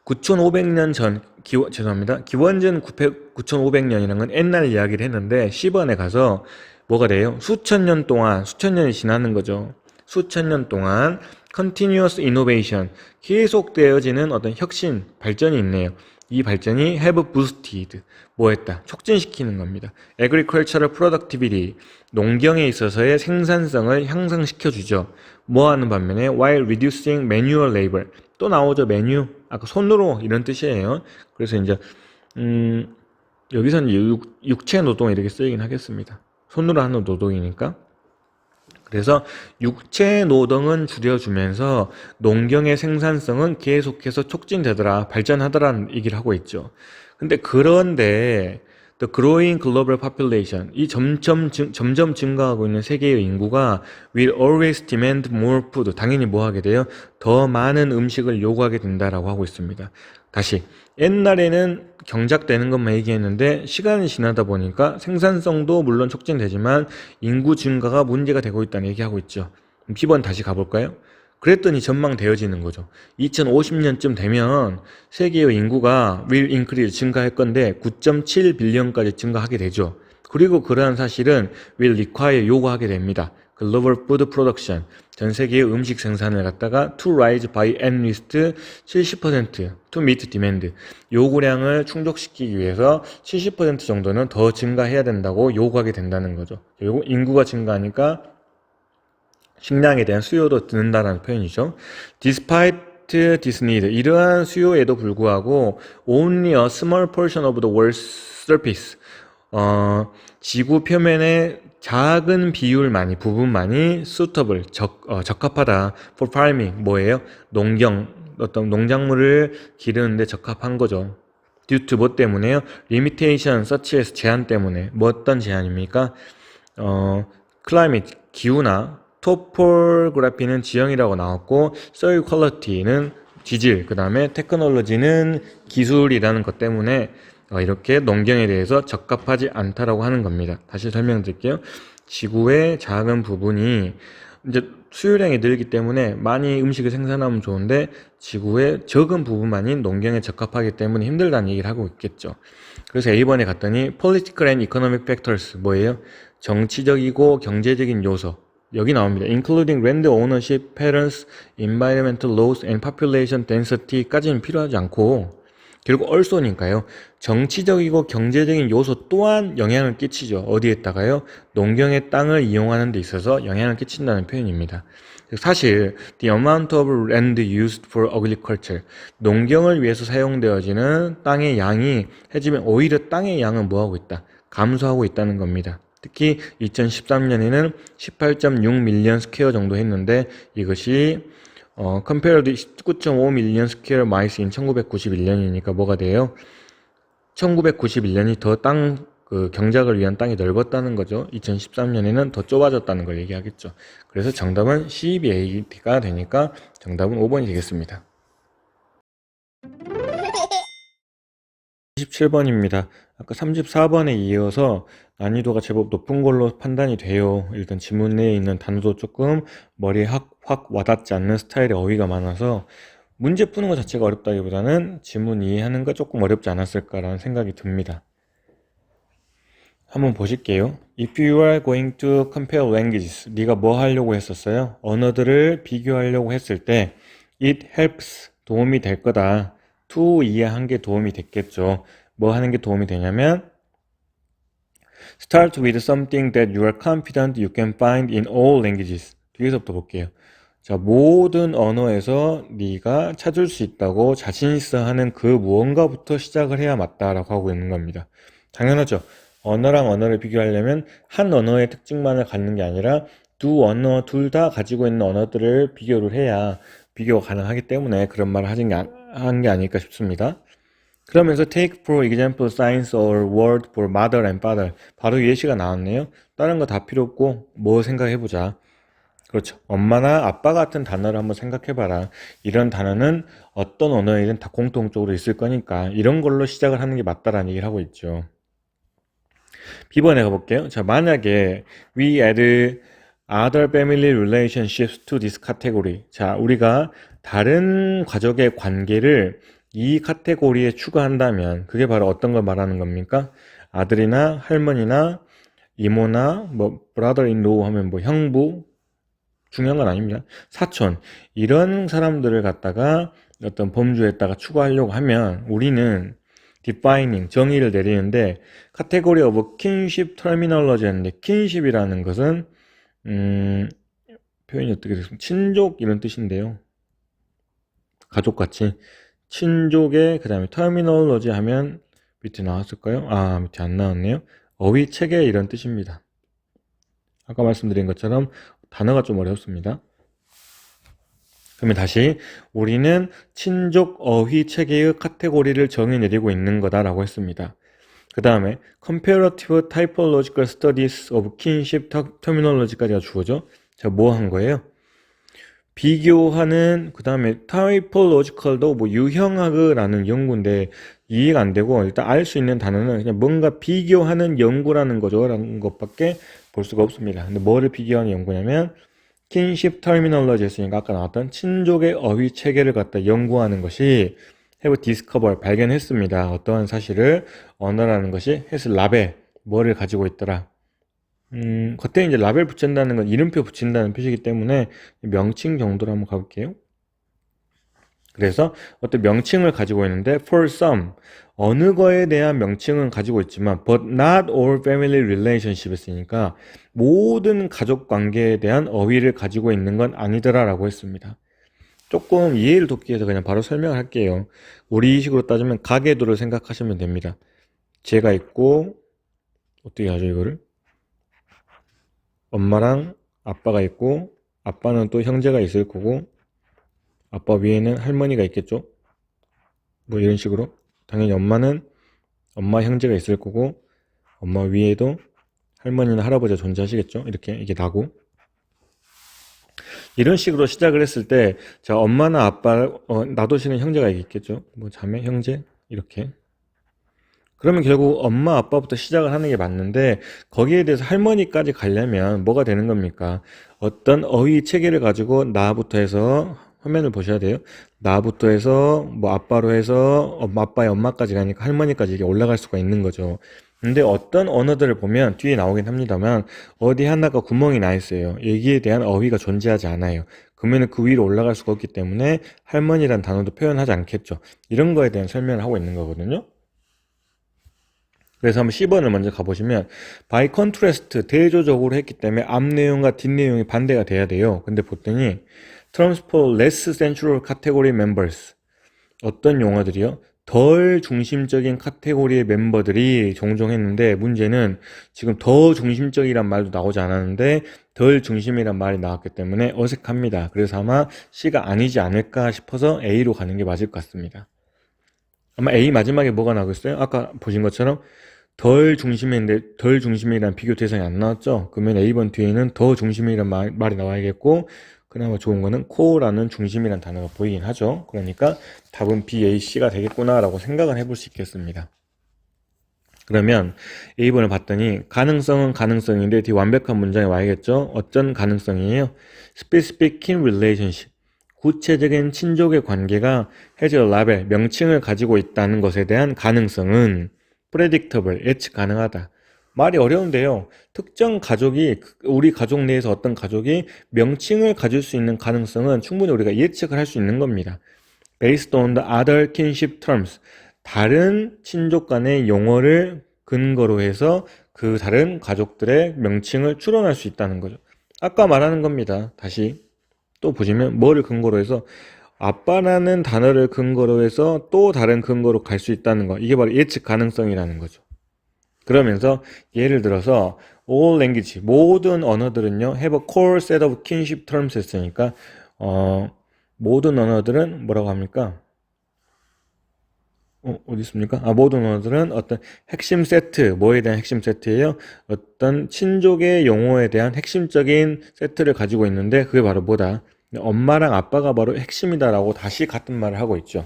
S1: 9500년 전, 죄송합니다. 기원전 9500년이라는 건 옛날 이야기를 했는데 10번에 가서 뭐가 돼요? 수천 년이 지나는 거죠. 수천 년 동안 continuous innovation, 계속되어지는 어떤 혁신, 발전이 있네요. 이 발전이 have boosted, 뭐 했다? 촉진시키는 겁니다. agricultural productivity, 농경에 있어서의 생산성을 향상시켜주죠. 뭐 하는 반면에 while reducing manual labor, 또 나오죠. 메뉴, 아까 손으로 이런 뜻이에요. 그래서 이제 여기서는 육체 노동 이렇게 쓰이긴 하겠습니다. 손으로 하는 노동이니까. 그래서 육체 노동은 줄여주면서 농경의 생산성은 계속해서 촉진되더라, 발전하더라는 얘기를 하고 있죠. 그런데 the growing global population, 이 점점 증가하고 있는 세계의 인구가 will always demand more food, 당연히 뭐 하게 돼요? 더 많은 음식을 요구하게 된다라고 하고 있습니다. 다시, 옛날에는 경작되는 것만 얘기했는데 시간이 지나다 보니까 생산성도 물론 촉진되지만 인구 증가가 문제가 되고 있다는 얘기하고 있죠. B번 다시 가볼까요? 그랬더니 전망되어지는 거죠. 2050년쯤 되면 세계의 인구가 will increase, 증가할 건데 9.7 빌리언까지 증가하게 되죠. 그리고 그러한 사실은 will require, 요구하게 됩니다. global food production, 전 세계의 음식 생산을 갖다가 to rise by at least 70% to meet demand, 요구량을 충족시키기 위해서 70% 정도는 더 증가해야 된다고 요구하게 된다는 거죠. 그리고 인구가 증가하니까 식량에 대한 수요도 드는다는 표현이죠. Despite this need, 이러한 수요에도 불구하고 only a small portion of the world's surface, 지구 표면의 작은 부분만이 suitable, 적합하다 for farming, 뭐예요? 어떤 농작물을 기르는데 적합한 거죠. due to 뭐 때문에요? limitation such as, 제한 때문에. 뭐 어떤 제한입니까? climate, 기후나 토폴그래피는 지형이라고 나왔고 soil quality는 지질, 그 다음에 테크놀로지는 기술이라는 것 때문에 이렇게 농경에 대해서 적합하지 않다라고 하는 겁니다. 다시 설명드릴게요. 지구의 작은 부분이 이제 수요량이 늘기 때문에 많이 음식을 생산하면 좋은데 지구의 적은 부분만이 농경에 적합하기 때문에 힘들다는 얘기를 하고 있겠죠. 그래서 A번에 갔더니 political and economic factors, 뭐예요? 정치적이고 경제적인 요소, 여기 나옵니다. including land ownership patterns, environmental laws and population density까지는 필요하지 않고 결국 also니까요. 정치적이고 경제적인 요소 또한 영향을 끼치죠. 어디에다가요? 농경의 땅을 이용하는 데 있어서 영향을 끼친다는 표현입니다. 사실 the amount of land used for agriculture, 농경을 위해서 사용되어지는 땅의 양이 해지면 오히려 땅의 양은 뭐하고 있다? 감소하고 있다는 겁니다. 특히 2013년에는 18.6 밀리언 스퀘어 정도 했는데 이것이 compared 19.5 밀리언 스퀘어 마이스인 1991년이니까 뭐가 돼요? 1991년이 더 경작을 위한 땅이 넓었다는 거죠. 2013년에는 더 좁아졌다는 걸 얘기하겠죠. 그래서 정답은 CBA가 되니까 정답은 5번이 되겠습니다. 27번입니다. 아까 34번에 이어서 난이도가 제법 높은 걸로 판단이 돼요. 일단 지문 내에 있는 단어도 조금 머리에 확 와닿지 않는 스타일의 어휘가 많아서 문제 푸는 것 자체가 어렵다기보다는 지문 이해하는 거 조금 어렵지 않았을까라는 생각이 듭니다. 한번 보실게요. If you are going to compare languages, 네가 뭐 하려고 했었어요? 언어들을 비교하려고 했을 때 it helps, 도움이 될 거다. to 이해한 게 도움이 됐겠죠. 뭐 하는 게 도움이 되냐면 start with something that you are confident you can find in all languages. 뒤에서부터 볼게요. 자, 모든 언어에서 네가 찾을 수 있다고 자신 있어 하는 그 무언가부터 시작을 해야 맞다라고 하고 있는 겁니다. 당연하죠. 언어랑 언어를 비교하려면 한 언어의 특징만을 갖는 게 아니라 두 언어 둘 다 가지고 있는 언어들을 비교를 해야 비교가 가능하기 때문에 그런 말을 한 게 아닐까 싶습니다. 그러면서 take for example science or word for mother and father. 바로 예시가 나왔네요. 다른 거 다 필요 없고 뭐 생각해보자. 그렇죠. 엄마나 아빠 같은 단어를 한번 생각해봐라. 이런 단어는 어떤 언어에든 다 공통적으로 있을 거니까 이런 걸로 시작을 하는 게 맞다라는 얘기를 하고 있죠. B번에 가볼게요. 자, 만약에 we add other family relationships to this category. 자, 우리가 다른 가족의 관계를 이 카테고리에 추가한다면 그게 바로 어떤 걸 말하는 겁니까? 아들이나 할머니나 이모나 뭐 brother in law 하면 뭐 형부, 중요한 건 아닙니다. 사촌, 이런 사람들을 갖다가 어떤 범주에다가 추가하려고 하면 우리는 defining, 정의를 내리는데 category of kinship terminology 하는데 kinship이라는 것은 표현이 어떻게 됐습니까? 친족 이런 뜻인데요. 가족같이 친족의 그 다음에 terminology 하면 밑에 나왔을까요? 아, 밑에 안 나왔네요. 어휘 체계 이런 뜻입니다. 아까 말씀드린 것처럼 단어가 좀 어렵습니다. 그러면 다시 우리는 친족 어휘 체계의 카테고리를 정의 내리고 있는 거다라고 했습니다. 그 다음에 comparative typological studies of kinship terminology까지가 주어져. 자, 뭐 한 거예요? 비교하는 그 다음에 typological도 뭐 유형학이라는 연구인데 이해가 안 되고 일단 알 수 있는 단어는 그냥 뭔가 비교하는 연구라는 거죠 라는 것밖에 볼 수가 없습니다. 근데 뭐를 비교하는 연구냐면 kinship terminology 했으니까 아까 나왔던 친족의 어휘 체계를 갖다 연구하는 것이 have discovered, 발견했습니다. 어떠한 사실을 언어라는 것이 has 라벨, 뭐를 가지고 있더라. 겉에 이제 라벨 붙인다는 건 이름표 붙인다는 표시이기 때문에 명칭 정도로 한번 가볼게요. 그래서 어떤 명칭을 가지고 있는데 for some, 어느 거에 대한 명칭은 가지고 있지만 but not all family relationship 했으니까 모든 가족 관계에 대한 어휘를 가지고 있는 건 아니더라 라고 했습니다. 조금 이해를 돕기 위해서 그냥 바로 설명을 할게요. 우리식으로 따지면 가계도를 생각하시면 됩니다. 제가 있고 어떻게 하죠 이거를? 엄마랑 아빠가 있고 아빠는 또 형제가 있을 거고 아빠 위에는 할머니가 있겠죠. 뭐 이런 식으로 당연히 엄마는 엄마 형제가 있을 거고 엄마 위에도 할머니나 할아버지가 존재하시겠죠. 이렇게 이게 나고 이런 식으로 시작을 했을 때 자 엄마나 아빠 놔두시는 형제가 있겠죠. 뭐 자매 형제 이렇게 그러면 결국 엄마 아빠부터 시작을 하는 게 맞는데 거기에 대해서 할머니까지 가려면 뭐가 되는 겁니까? 어떤 어휘 체계를 가지고 나부터 해서 화면을 보셔야 돼요. 나부터 해서 뭐 아빠로 해서 아빠의 엄마까지 가니까 할머니까지 이게 올라갈 수가 있는 거죠. 근데 어떤 언어들을 보면 뒤에 나오긴 합니다만 어디 하나가 구멍이 나 있어요. 여기에 대한 어휘가 존재하지 않아요. 그러면 그 위로 올라갈 수가 없기 때문에 할머니란 단어도 표현하지 않겠죠. 이런 거에 대한 설명을 하고 있는 거거든요. 그래서 한번 10번을 먼저 가보시면 by contrast 대조적으로 했기 때문에 앞 내용과 뒷 내용이 반대가 돼야 돼요. 근데 보더니 terms for less central category members 어떤 용어들이요? 덜 중심적인 카테고리의 멤버들이 종종 했는데 문제는 지금 더 중심적이란 말도 나오지 않았는데 덜 중심이란 말이 나왔기 때문에 어색합니다. 그래서 아마 C가 아니지 않을까 싶어서 A로 가는 게 맞을 것 같습니다. 아마 A 마지막에 뭐가 나오겠어요? 아까 보신 것처럼 덜 중심인데 덜 중심이란 비교 대상이 안 나왔죠? 그러면 A번 뒤에는 더 중심이란 말이 나와야겠고 그나마 좋은 거는 core라는 중심이란 단어가 보이긴 하죠. 그러니까 답은 B, A, C가 되겠구나 라고 생각을 해볼 수 있겠습니다. 그러면 A번을 봤더니 가능성은 가능성인데 뒤 완벽한 문장에 와야겠죠? 어떤 가능성이에요? Specific kin relationship 구체적인 친족의 관계가 has a label, 명칭을 가지고 있다는 것에 대한 가능성은 predictable, 예측 가능하다. 말이 어려운데요. 특정 가족이, 우리 가족 내에서 어떤 가족이 명칭을 가질 수 있는 가능성은 충분히 우리가 예측을 할 수 있는 겁니다. Based on the other kinship terms. 다른 친족 간의 용어를 근거로 해서 그 다른 가족들의 명칭을 추론할 수 있다는 거죠. 아까 말하는 겁니다. 다시 또 보시면 뭐를 근거로 해서 아빠라는 단어를 근거로 해서 또 다른 근거로 갈 수 있다는 거. 이게 바로 예측 가능성이라는 거죠. 그러면서 예를 들어서 all language, 모든 언어들은요 have a core set of kinship terms 했으니까 모든 언어들은 뭐라고 합니까? 어디 있습니까? 모든 언어들은 어떤 핵심 세트, 뭐에 대한 핵심 세트예요? 어떤 친족의 용어에 대한 핵심적인 세트를 가지고 있는데 그게 바로 뭐다? 엄마랑 아빠가 바로 핵심이다라고 다시 같은 말을 하고 있죠.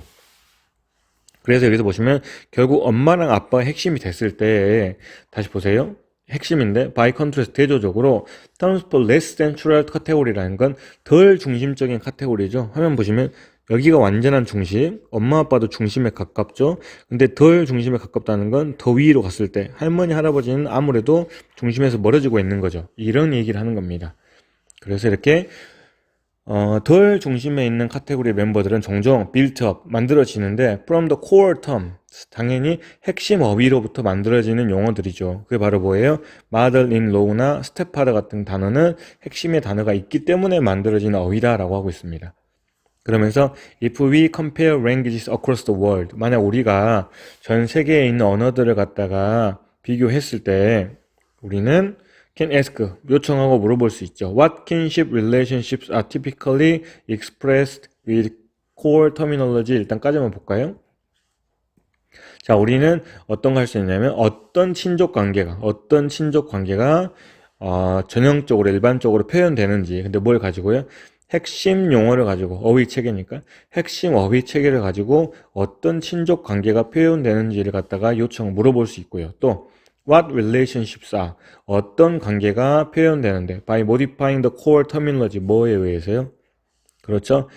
S1: 그래서 여기서 보시면 결국 엄마랑 아빠가 핵심이 됐을 때 다시 보세요. 핵심인데 by contrast 대조적으로 terms for less central category라는 건 덜 중심적인 카테고리죠. 화면 보시면 여기가 완전한 중심, 엄마 아빠도 중심에 가깝죠. 근데 덜 중심에 가깝다는 건 더 위로 갔을 때 할머니 할아버지는 아무래도 중심에서 멀어지고 있는 거죠. 이런 얘기를 하는 겁니다. 그래서 이렇게 덜 중심에 있는 카테고리 멤버들은 종종 built up, 만들어지는데 from the core term, 당연히 핵심 어휘로부터 만들어지는 용어들이죠. 그게 바로 뭐예요? mother-in-law나 stepfather 같은 단어는 핵심의 단어가 있기 때문에 만들어지는 어휘다라고 하고 있습니다. 그러면서 if we compare languages across the world, 만약 우리가 전 세계에 있는 언어들을 갖다가 비교했을 때 우리는 can ask, 요청하고 물어볼 수 있죠. What kinship relationships are typically expressed with core terminology? 일단까지만 볼까요? 자, 우리는 어떤 거 할 수 있냐면 어떤 친족 관계가 전형적으로 일반적으로 표현되는지. 근데 뭘 가지고요? 핵심 용어를 가지고, 어휘 체계니까 핵심 어휘 체계를 가지고 어떤 친족 관계가 표현되는지를 갖다가 물어볼 수 있고요. 또 what relationships are, 어떤 관계가 표현되는데 by modifying the core terminology, 뭐에 의해서요? 그렇죠?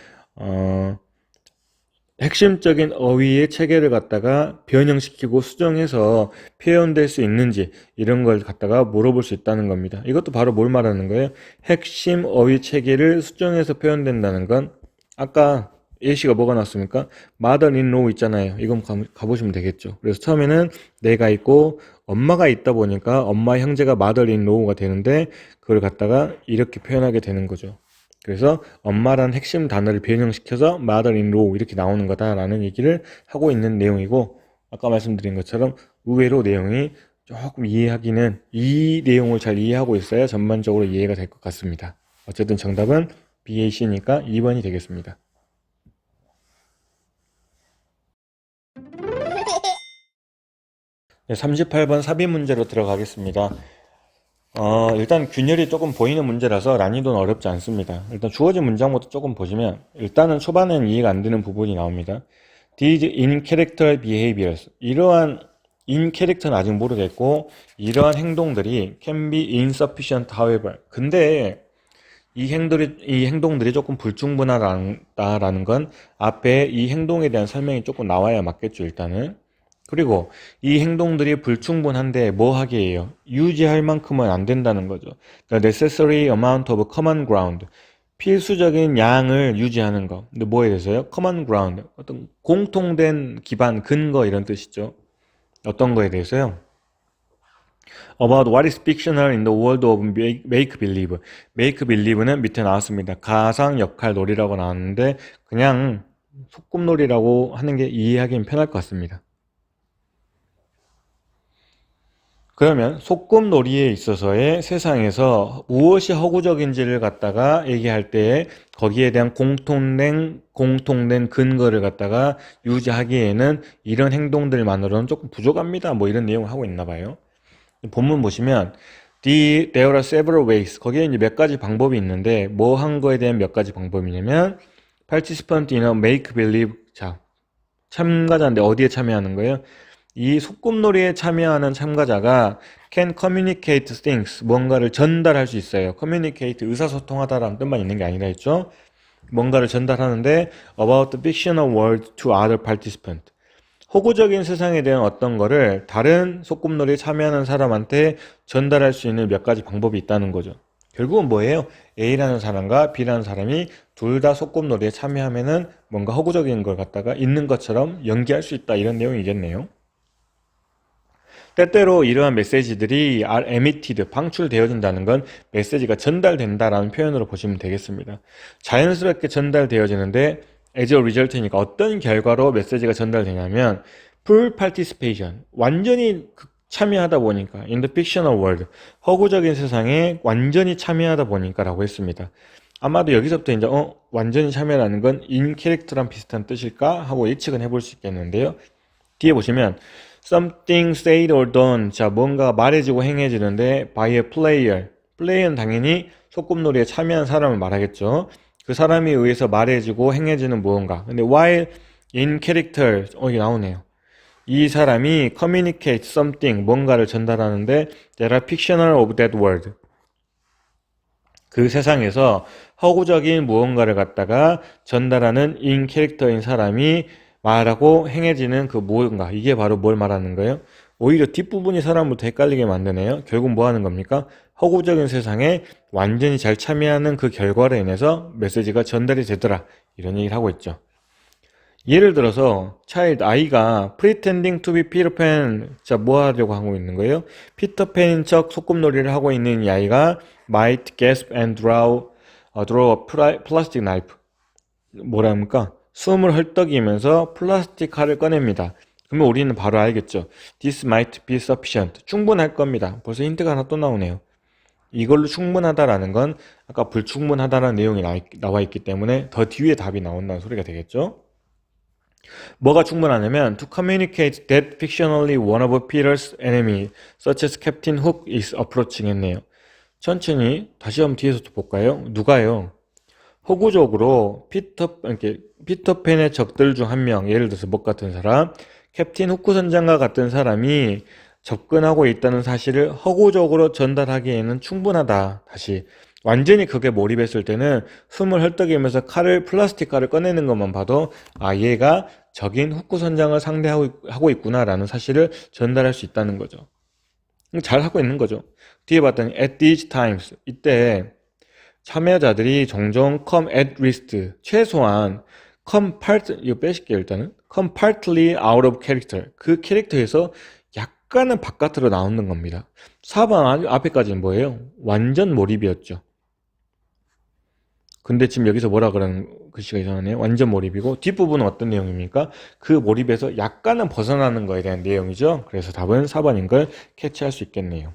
S1: 핵심적인 어휘의 체계를 갖다가 변형시키고 수정해서 표현될 수 있는지 이런 걸 갖다가 물어볼 수 있다는 겁니다. 이것도 바로 뭘 말하는 거예요? 핵심 어휘 체계를 수정해서 표현된다는 건 아까 예시가 뭐가 나왔습니까? mother-in-law 있잖아요. 이건 가보시면 되겠죠. 그래서 처음에는 내가 있고 엄마가 있다 보니까 엄마 형제가 mother-in-law가 되는데 그걸 갖다가 이렇게 표현하게 되는 거죠. 그래서 엄마라는 핵심 단어를 변형시켜서 mother-in-law 이렇게 나오는 거다라는 얘기를 하고 있는 내용이고, 아까 말씀드린 것처럼 의외로 내용이 조금 이해하기는, 이 내용을 잘 이해하고 있어야 전반적으로 이해가 될 것 같습니다. 어쨌든 정답은 BAC니까 2번이 되겠습니다. 네, 38번 삽입 문제로 들어가겠습니다. 일단 균열이 조금 보이는 문제라서 난이도는 어렵지 않습니다. 일단 주어진 문장부터 조금 보시면 일단은 초반에는 이해가 안 되는 부분이 나옵니다. These in-character behaviors, 이러한 in character는 아직 모르겠고 이러한 행동들이 can be insufficient however, 근데 이 행동들이 조금 불충분하다라는 건 앞에 이 행동에 대한 설명이 조금 나와야 맞겠죠, 일단은. 그리고 이 행동들이 불충분한데 뭐 하게 해요? 유지할 만큼은 안 된다는 거죠. 그러니까 necessary amount of common ground, 필수적인 양을 유지하는 거. 근데 뭐에 대해서요? common ground, 어떤 공통된 기반, 근거 이런 뜻이죠. 어떤 거에 대해서요? About what is fictional in the world of make believe. make believe는 밑에 나왔습니다. 가상 역할 놀이라고 나왔는데 그냥 소꿉놀이라고 하는 게 이해하기는 편할 것 같습니다. 그러면 소꿉놀이에 있어서의 세상에서 무엇이 허구적인지를 갖다가 얘기할 때 거기에 대한 공통된 근거를 갖다가 유지하기에는 이런 행동들만으로는 조금 부족합니다. 뭐 이런 내용을 하고 있나 봐요. 본문 보시면 there are several ways, 거기에 이제 몇 가지 방법이 있는데 뭐 한 거에 대한 몇 가지 방법이냐면 participant in a make believe, 자, 참가자인데 어디에 참여하는 거예요? 이 소꿉놀이에 참여하는 참가자가 can communicate things, 뭔가를 전달할 수 있어요. communicate, 의사소통하다라는 뜻만 있는 게 아니라 했죠. 뭔가를 전달하는데 about the fictional world to other participants, 호구적인 세상에 대한 어떤 거를 다른 소꿉놀이에 참여하는 사람한테 전달할 수 있는 몇 가지 방법이 있다는 거죠. 결국은 뭐예요? A라는 사람과 B라는 사람이 둘 다 소꿉놀이에 참여하면은 뭔가 허구적인 걸 갖다가 있는 것처럼 연기할 수 있다, 이런 내용이겠네요. 때때로 이러한 메시지들이 are emitted, 방출되어진다는 건 메시지가 전달된다라는 표현으로 보시면 되겠습니다. 자연스럽게 전달되어지는데 as a result니까 어떤 결과로 메시지가 전달되냐면 full participation, 완전히 참여하다 보니까 in the fictional world, 허구적인 세상에 완전히 참여하다 보니까 라고 했습니다. 아마도 여기서부터 이제 완전히 참여라는 건 in character랑 비슷한 뜻일까 하고 예측은 해볼 수 있겠는데요. 뒤에 보시면 something said or done, 자 뭔가 말해지고 행해지는데 by a player, 플레이어는 당연히 소꿉놀이에 참여한 사람을 말하겠죠. 그 사람에 의해서 말해지고 행해지는 무언가. 근데 while in character, 이게 나오네요. 이 사람이 communicate something, 뭔가를 전달하는데 there are fictional of that world, 그 세상에서 허구적인 무언가를 갖다가 전달하는 in character인 사람이 말하고 행해지는 그 무언가, 이게 바로 뭘 말하는 거예요? 오히려 뒷부분이 사람부터 헷갈리게 만드네요. 결국 뭐 하는 겁니까? 허구적인 세상에 완전히 잘 참여하는 그 결과로 인해서 메시지가 전달이 되더라, 이런 얘기를 하고 있죠. 예를 들어서 아이가 pretending to be Peter Pan, 자 뭐 하려고 하고 있는 거예요? 피터팬인 척 소꿉놀이를 하고 있는 이 아이가 might gasp and draw a plastic knife, 뭐랍니까? 숨을 헐떡이면서 플라스틱 칼을 꺼냅니다. 그러면 우리는 바로 알겠죠. This might be sufficient, 충분할 겁니다. 벌써 힌트가 하나 또 나오네요. 이걸로 충분하다라는 건 아까 불충분하다라는 내용이 나와 있기 때문에 더 뒤에 답이 나온다는 소리가 되겠죠. 뭐가 충분하냐면 to communicate that fictionally one of Peter's enemy, such as Captain Hook, is approaching 했네요. 천천히 다시 한번 뒤에서 또 볼까요? 누가요? 허구적으로 피터팬의 적들 중 한 명, 예를 들어서 목 같은 사람, 캡틴 후크 선장과 같은 사람이 접근하고 있다는 사실을 허구적으로 전달하기에는 충분하다. 다시 완전히 그게 몰입했을 때는 숨을 헐떡이면서 플라스틱 칼을 꺼내는 것만 봐도 얘가 적인 후크 선장을 상대하고 있구나라는 사실을 전달할 수 있다는 거죠. 잘 하고 있는 거죠. 뒤에 봤더니 at these times, 이때 참여자들이 종종 come at least, 최소한 이거 빼실게요. 일단은 come partly out of character, 그 캐릭터에서 약간은 바깥으로 나오는 겁니다. 4번 앞에까지는 뭐예요? 완전 몰입이었죠. 근데 지금 여기서 뭐라 그러는 글씨가 이상하네요. 완전 몰입이고 뒷부분은 어떤 내용입니까? 그 몰입에서 약간은 벗어나는 거에 대한 내용이죠. 그래서 답은 4번인 걸 캐치할 수 있겠네요.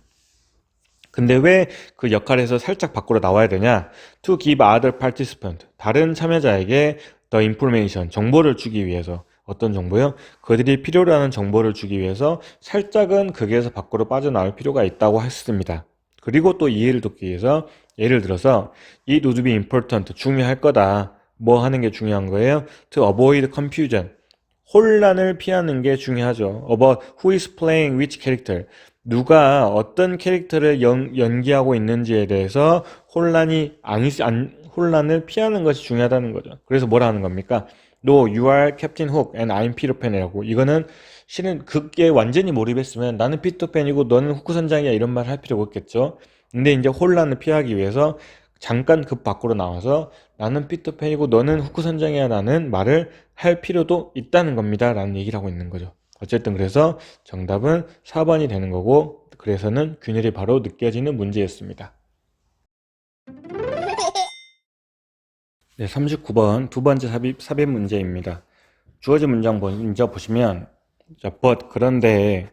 S1: 근데 왜 그 역할에서 살짝 밖으로 나와야 되냐? To give other participant, 다른 참여자에게 the information, 정보를 주기 위해서. 어떤 정보요? 그들이 필요로 하는 정보를 주기 위해서 살짝은 거기에서 밖으로 빠져나올 필요가 있다고 했습니다. 그리고 또 이해를 돕기 위해서 예를 들어서 it would be important, 중요할 거다. 뭐 하는 게 중요한 거예요? To avoid confusion, 혼란을 피하는 게 중요하죠. About who is playing which character, 누가 어떤 캐릭터를 연기하고 있는지에 대해서 혼란을 피하는 것이 중요하다는 거죠. 그래서 뭐라 하는 겁니까? No, you are Captain Hook and I'm Peter Pan이라고. 이거는 실은 그게 완전히 몰입했으면 나는 피터팬이고 너는 후크 선장이야, 이런 말 할 필요가 없겠죠. 근데 이제 혼란을 피하기 위해서 잠깐 급 밖으로 나와서 나는 피터팬이고 너는 후크 선장이야 라는 말을 할 필요도 있다는 겁니다 라는 얘기를 하고 있는 거죠. 어쨌든 그래서 정답은 4번이 되는 거고, 그래서는 균열이 바로 느껴지는 문제였습니다. 네, 39번 두 번째 삽입 문제입니다. 주어진 문장 먼저 보시면, 자, but, 그런데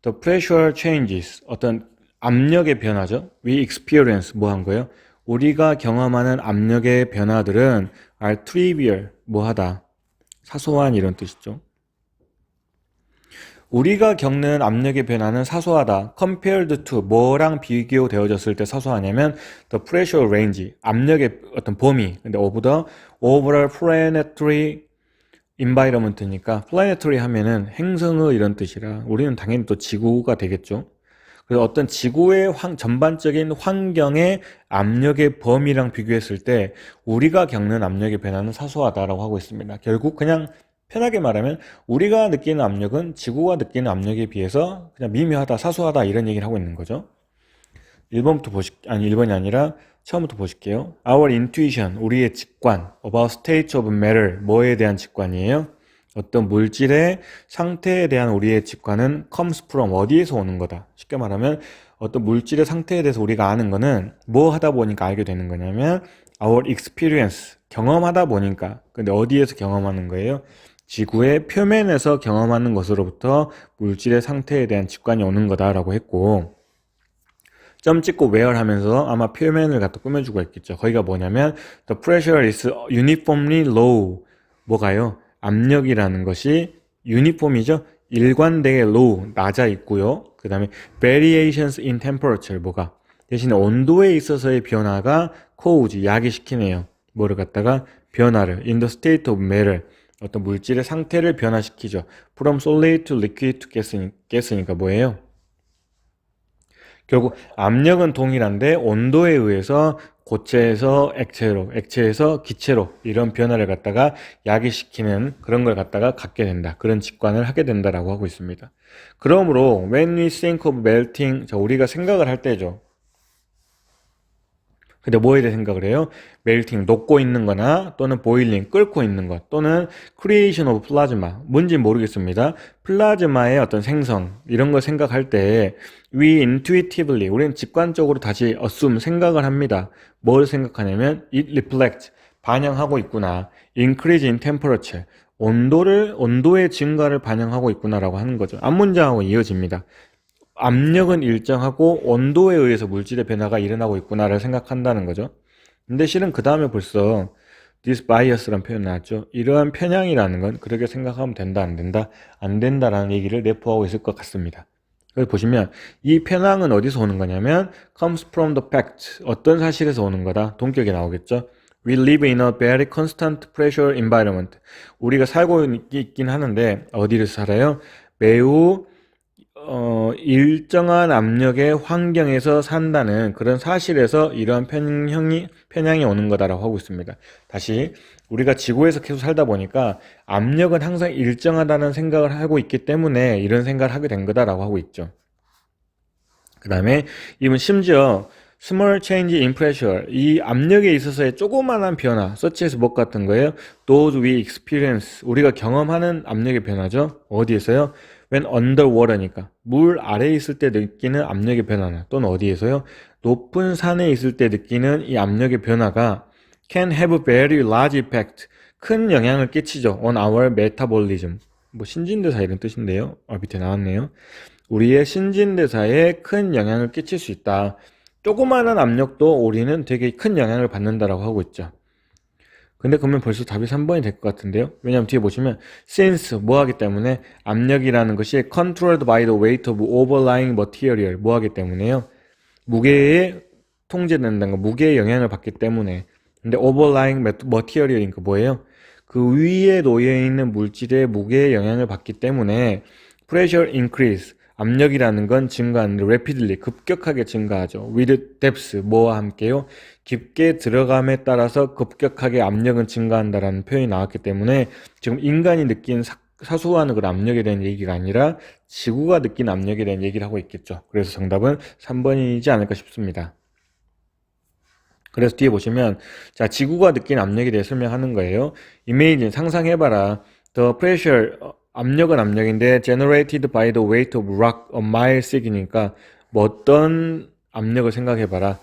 S1: the pressure changes, 어떤 압력의 변화죠. We experience, 뭐 한 거예요? 우리가 경험하는 압력의 변화들은 are trivial, 뭐 하다, 사소한, 이런 뜻이죠. 우리가 겪는 압력의 변화는 사소하다. compared to, 뭐랑 비교되어졌을 때 사소하냐면 the pressure range, 압력의 어떤 범위. 근데 of the overall planetary environment니까 planetary 하면은 행성의 이런 뜻이라 우리는 당연히 또 지구가 되겠죠. 그래서 어떤 지구의 전반적인 환경의 압력의 범위랑 비교했을 때 우리가 겪는 압력의 변화는 사소하다라고 하고 있습니다. 결국 그냥 편하게 말하면 우리가 느끼는 압력은 지구가 느끼는 압력에 비해서 그냥 미묘하다, 사소하다 이런 얘기를 하고 있는 거죠. 1번이 아니라 처음부터 보실게요. Our intuition, 우리의 직관, about state of matter, 뭐에 대한 직관이에요? 어떤 물질의 상태에 대한 우리의 직관은 comes from, 어디에서 오는 거다. 쉽게 말하면 어떤 물질의 상태에 대해서 우리가 아는 거는 뭐 하다 보니까 알게 되는 거냐면 our experience, 경험하다 보니까. 근데 어디에서 경험하는 거예요? 지구의 표면에서 경험하는 것으로부터 물질의 상태에 대한 직관이 오는 거다라고 했고, 점 찍고 where 하면서 아마 표면을 갖다 꾸며주고 있겠죠. 거기가 뭐냐면 the pressure is uniformly low. 뭐가요? 압력이라는 것이 유니폼이죠. 일관되게 low, 낮아 있고요. 그 다음에 variations in temperature, 뭐가? 대신에 온도에 있어서의 변화가 cause, 야기시키네요. 뭐를 갖다가 변화를 in the state of matter, 어떤 물질의 상태를 변화시키죠. from solid to liquid to gas니까 뭐예요? 결국 압력은 동일한데 온도에 의해서 고체에서 액체로, 액체에서 기체로 이런 변화를 갖다가 야기시키는 그런 걸 갖다가 갖게 된다. 그런 직관을 하게 된다라고 하고 있습니다. 그러므로 when we think of melting, 자, 우리가 생각을 할 때죠. 근데 뭐에 대해 생각을 해요? 멜팅, 녹고 있는 거나 또는 보일링, 끓고 있는 것 또는 creation of plasma, 뭔지 모르겠습니다. 플라즈마의 어떤 생성, 이런 걸 생각할 때 we intuitively, 우리는 직관적으로 다시 assume, 생각을 합니다. 뭘 생각하냐면 it reflects, 반영하고 있구나. increase in temperature, 온도의 증가를 반영하고 있구나라고 하는 거죠. 앞문장하고 이어집니다. 압력은 일정하고 온도에 의해서 물질의 변화가 일어나고 있구나를 생각한다는 거죠. 근데 실은 그 다음에 벌써 this bias라는 표현 나왔죠. 이러한 편향이라는 건 그렇게 생각하면 된다, 안 된다, 안 된다라는 얘기를 내포하고 있을 것 같습니다. 여기 보시면 이 편향은 어디서 오는 거냐면 comes from the fact, 어떤 사실에서 오는 거다. 동격이 나오겠죠. We live in a very constant pressure environment. 우리가 살고 있긴 하는데 어디에서 살아요? 매우 일정한 압력의 환경에서 산다는 그런 사실에서 이러한 편향이 오는 거다라고 하고 있습니다. 다시, 우리가 지구에서 계속 살다 보니까 압력은 항상 일정하다는 생각을 하고 있기 때문에 이런 생각을 하게 된 거다라고 하고 있죠. 그 다음에 이분 심지어 small change in pressure, 이 압력에 있어서의 조그만한 변화, such as 뭐 같은 거예요? those we experience, 우리가 경험하는 압력의 변화죠. 어디에서요? when underwater니까 물 아래에 있을 때 느끼는 압력의 변화나 또는 어디에서요? 높은 산에 있을 때 느끼는 이 압력의 변화가 can have very large impact, 큰 영향을 끼치죠. on our metabolism, 뭐 신진대사 이런 뜻인데요. 밑에 나왔네요. 우리의 신진대사에 큰 영향을 끼칠 수 있다. 조그마한 압력도 우리는 되게 큰 영향을 받는다라고 하고 있죠. 근데 그러면 벌써 답이 3번이 될 것 같은데요. 왜냐하면 뒤에 보시면 since, 뭐 하기 때문에 압력이라는 것이 controlled by the weight of overlying material, 뭐 하기 때문에요. 무게에 통제된다는 거, 무게의 영향을 받기 때문에. 근데 overlying material이니까 뭐예요? 그 위에 놓여있는 물질의 무게의 영향을 받기 때문에 pressure increase, 압력이라는 건 증가하는데 rapidly, 급격하게 증가하죠. with depth, 뭐와 함께요? 깊게 들어감에 따라서 급격하게 압력은 증가한다라는 표현이 나왔기 때문에 지금 인간이 느낀 사소한 그런 압력에 대한 얘기가 아니라 지구가 느낀 압력에 대한 얘기를 하고 있겠죠. 그래서 정답은 3번이지 않을까 싶습니다. 그래서 뒤에 보시면 자, 지구가 느낀 압력에 대해 설명하는 거예요. Imagine, 상상해봐라. The pressure, 압력은 압력인데 generated by the weight of rock a mile thick이니까 뭐 어떤 압력을 생각해봐라.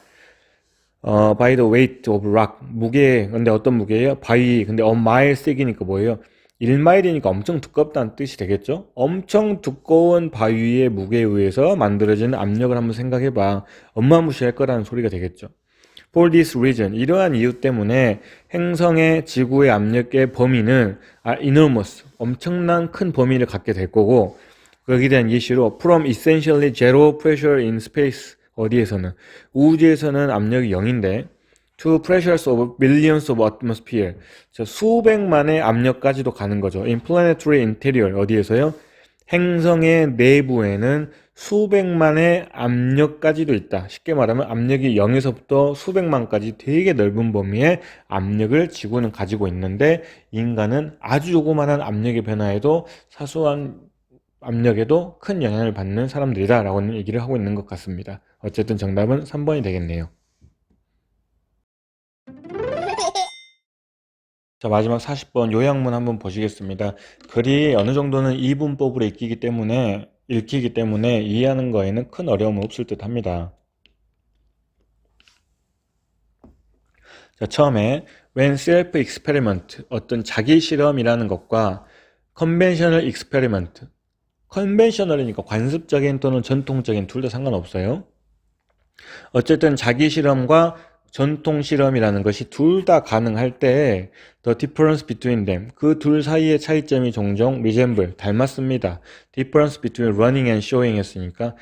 S1: by the weight of rock, 무게, 근데 어떤 무게예요? 바위, 근데 a mile thick이니까 뭐예요? 1마일이니까 엄청 두껍다는 뜻이 되겠죠? 엄청 두꺼운 바위의 무게에 의해서 만들어지는 압력을 한번 생각해봐. 엄마무시할 거라는 소리가 되겠죠. For this reason, 이러한 이유 때문에 행성의 지구의 압력의 범위는 enormous, 엄청난 큰 범위를 갖게 될 거고, 거기에 대한 예시로 from essentially zero pressure in space, 어디에서는? 우주에서는 압력이 0인데 to pressures of millions of atmosphere, 수백만의 압력까지도 가는 거죠. in planetary interior, 어디에서요? 행성의 내부에는 수백만의 압력까지도 있다. 쉽게 말하면 압력이 0에서부터 수백만까지 되게 넓은 범위의 압력을 지구는 가지고 있는데 인간은 아주 조그만한 압력의 변화에도 사소한 압력에도 큰 영향을 받는 사람들이다 라고 얘기를 하고 있는 것 같습니다. 어쨌든 정답은 3번이 되겠네요. 자, 마지막 40번 요약문 한번 보시겠습니다. 글이 어느 정도는 이분법으로 읽히기 때문에 이해하는 거에는 큰 어려움은 없을 듯 합니다. 자, 처음에 when self-experiment, 어떤 자기 실험이라는 것과 conventional experiment, 컨벤셔널이니까 관습적인 또는 전통적인 둘 다 상관없어요. 어쨌든 자기 실험과 전통 실험이라는 것이 둘 다 가능할 때 the difference between them, 그 둘 사이의 차이점이 종종 resemble, 닮았습니다. difference between running and showing 했으니까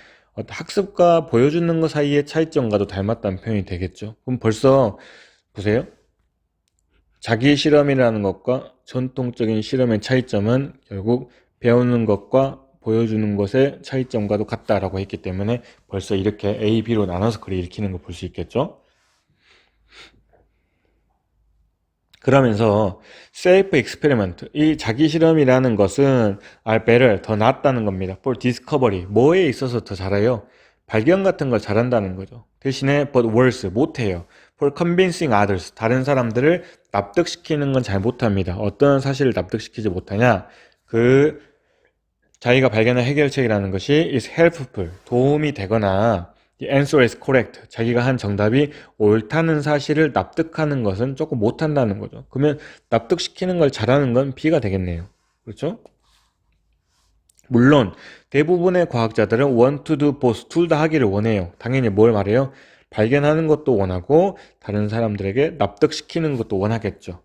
S1: 학습과 보여주는 것 사이의 차이점과도 닮았다는 표현이 되겠죠. 그럼 벌써 보세요. 자기 실험이라는 것과 전통적인 실험의 차이점은 결국 배우는 것과 보여주는 것의 차이점과도 같다라고 했기 때문에 벌써 이렇게 A, B로 나눠서 글을 읽히는 거 볼 수 있겠죠. 그러면서 self experiment, 이 자기 실험이라는 것은 are better, 더 낫다는 겁니다. for discovery, 뭐에 있어서 더 잘해요? 발견 같은 걸 잘한다는 거죠. 대신에 but worse, 못해요. for convincing others, 다른 사람들을 납득시키는 건 잘 못합니다. 어떤 사실을 납득시키지 못하냐? 자기가 발견한 해결책이라는 것이 is helpful, 도움이 되거나 the answer is correct, 자기가 한 정답이 옳다는 사실을 납득하는 것은 조금 못한다는 거죠. 그러면 납득시키는 걸 잘하는 건 B가 되겠네요. 그렇죠? 물론 대부분의 과학자들은 want to do both, 둘 다 하기를 원해요. 당연히 뭘 말해요? 발견하는 것도 원하고 다른 사람들에게 납득시키는 것도 원하겠죠.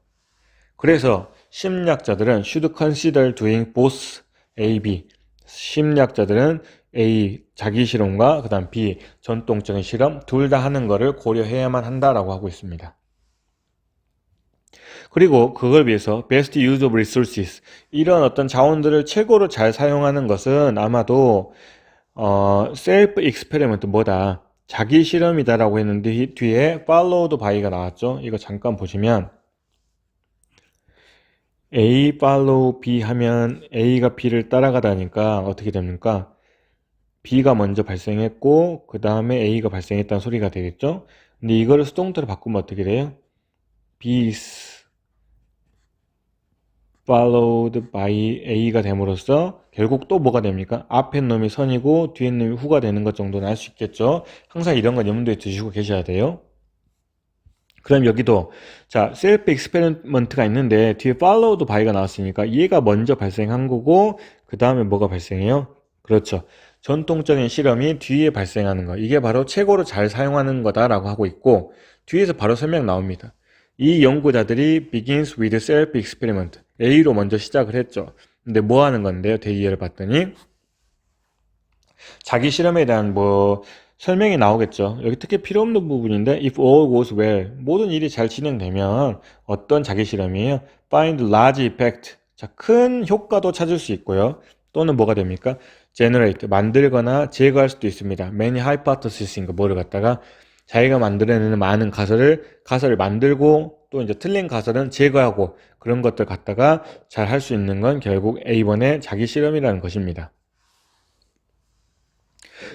S1: 그래서 심리학자들은 should consider doing both A, B. 심리학자들은 A, 자기 실험과 그 다음 B, 전통적인 실험 둘 다 하는 거를 고려해야만 한다라고 하고 있습니다. 그리고 그걸 위해서 best use of resources, 이런 어떤 자원들을 최고로 잘 사용하는 것은 아마도 self experiment, 뭐다? 자기 실험이다라고 했는데 뒤에 followed by가 나왔죠. 이거 잠깐 보시면 A follow B 하면 A가 B를 따라가다니까 어떻게 됩니까? B가 먼저 발생했고 그 다음에 A가 발생했다는 소리가 되겠죠? 근데 이거를 수동태로 바꾸면 어떻게 돼요? B is followed by A가 됨으로써 결국 또 뭐가 됩니까? 앞에 놈이 선이고 뒤에 놈이 후가 되는 것 정도는 알 수 있겠죠? 항상 이런 건 염두에 두시고 계셔야 돼요. 그럼 여기도 자 셀프 익스페리먼트가 있는데 뒤에 followed by가 나왔으니까 얘가 먼저 발생한 거고 그 다음에 뭐가 발생해요? 그렇죠. 전통적인 실험이 뒤에 발생하는 거, 이게 바로 최고로 잘 사용하는 거다라고 하고 있고 뒤에서 바로 설명 나옵니다. 이 연구자들이 begins with self experiment, A로 먼저 시작을 했죠. 근데 뭐 하는 건데요? 대의를 봤더니 자기 실험에 대한 설명이 나오겠죠. 여기 특히 필요 없는 부분인데 if all goes well, 모든 일이 잘 진행되면 어떤 자기 실험이에요? find large effect, 자, 큰 효과도 찾을 수 있고요. 또는 뭐가 됩니까? generate, 만들거나 제거할 수도 있습니다. many hypotheses인 거, 뭐를 갖다가 자기가 만들어내는 많은 가설을 만들고 또 이제 틀린 가설은 제거하고 그런 것들 갖다가 잘 할 수 있는 건 결국 A번의 자기 실험이라는 것입니다.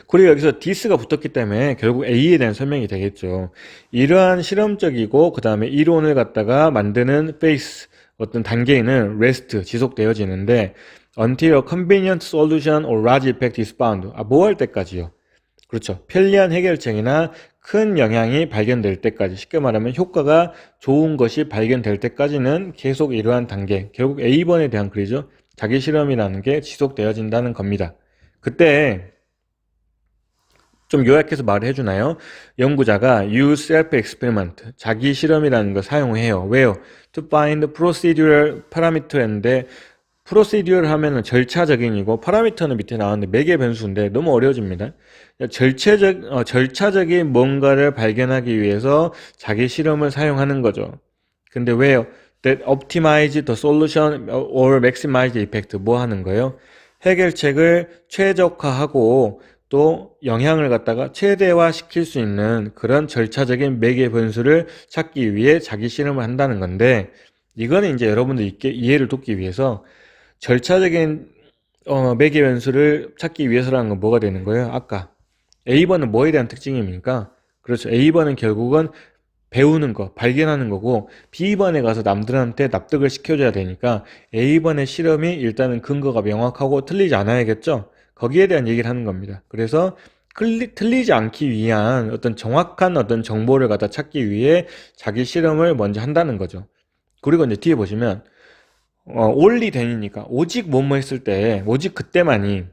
S1: 그리고 여기서 this가 붙었기 때문에 결국 A에 대한 설명이 되겠죠. 이러한 실험적이고 그 다음에 이론을 갖다가 만드는 phase, 어떤 단계에는 rest, 지속되어지는데 until a convenient solution or large effect is found, 뭐 할 때까지요? 그렇죠. 편리한 해결책이나 큰 영향이 발견될 때까지, 쉽게 말하면 효과가 좋은 것이 발견될 때까지는 계속 이러한 단계, 결국 A번에 대한 글이죠. 자기 실험이라는 게 지속되어진다는 겁니다. 그때 좀 요약해서 말을 해주나요? 연구자가 use self-experiment, 자기 실험이라는 걸 사용해요. 왜요? To find procedural parameter인데 procedural 하면은 절차적인이고 parameter는 밑에 나왔는데 매개 변수인데 너무 어려워집니다. 절차적인 뭔가를 발견하기 위해서 자기 실험을 사용하는 거죠. 근데 왜요? That optimize the solution or maximize the effect, 뭐 하는 거예요? 해결책을 최적화하고 또 영향을 갖다가 최대화 시킬 수 있는 그런 절차적인 매개 변수를 찾기 위해 자기 실험을 한다는 건데, 이거는 이제 여러분들 이해를 돕기 위해서 절차적인 매개 변수를 찾기 위해서라는 건 뭐가 되는 거예요? 아까 A번은 뭐에 대한 특징입니까? 그렇죠. A번은 결국은 배우는 거, 발견하는 거고, B번에 가서 남들한테 납득을 시켜줘야 되니까 A번의 실험이 일단은 근거가 명확하고 틀리지 않아야겠죠? 거기에 대한 얘기를 하는 겁니다. 그래서 틀리지 않기 위한 어떤 정확한 어떤 정보를 갖다 찾기 위해 자기 실험을 먼저 한다는 거죠. 그리고 이제 뒤에 보시면 only then이니까 오직 뭐뭐 했을 때, 오직 그때만이,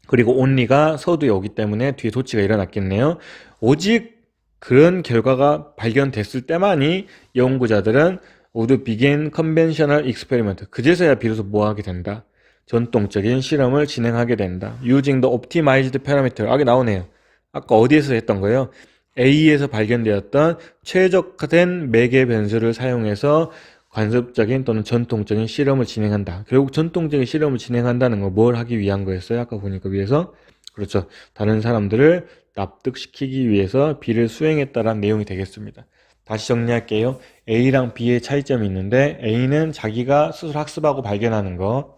S1: 그리고 only가 서두에 오기 때문에 뒤에 도치가 일어났겠네요. 오직 그런 결과가 발견됐을 때만이 연구자들은 would begin conventional experiment, 그제서야 비로소 뭐 하게 된다, 전통적인 실험을 진행하게 된다. using the optimized parameter, 아게 나오네요. 아까 어디에서 했던 거예요? A에서 발견되었던 최적화된 매개 변수를 사용해서 관습적인 또는 전통적인 실험을 진행한다. 결국 전통적인 실험을 진행한다는 거 뭘 하기 위한 거였어요? 아까 보니까 위에서. 그렇죠. 다른 사람들을 납득시키기 위해서 B를 수행했다라는 내용이 되겠습니다. 다시 정리할게요. A랑 B의 차이점이 있는데, A는 자기가 스스로 학습하고 발견하는 거,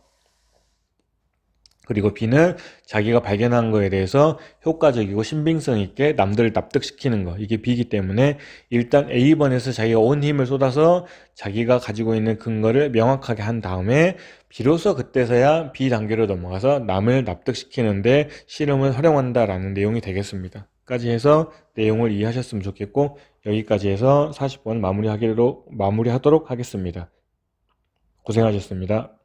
S1: 그리고 B는 자기가 발견한 거에 대해서 효과적이고 신빙성 있게 남들을 납득시키는 거, 이게 B이기 때문에 일단 A번에서 자기가 온 힘을 쏟아서 자기가 가지고 있는 근거를 명확하게 한 다음에 비로소 그때서야 B 단계로 넘어가서 남을 납득시키는데 실험을 활용한다라는 내용이 되겠습니다. 까지 해서 내용을 이해하셨으면 좋겠고, 여기까지 해서 40번 마무리하도록 하겠습니다. 고생하셨습니다.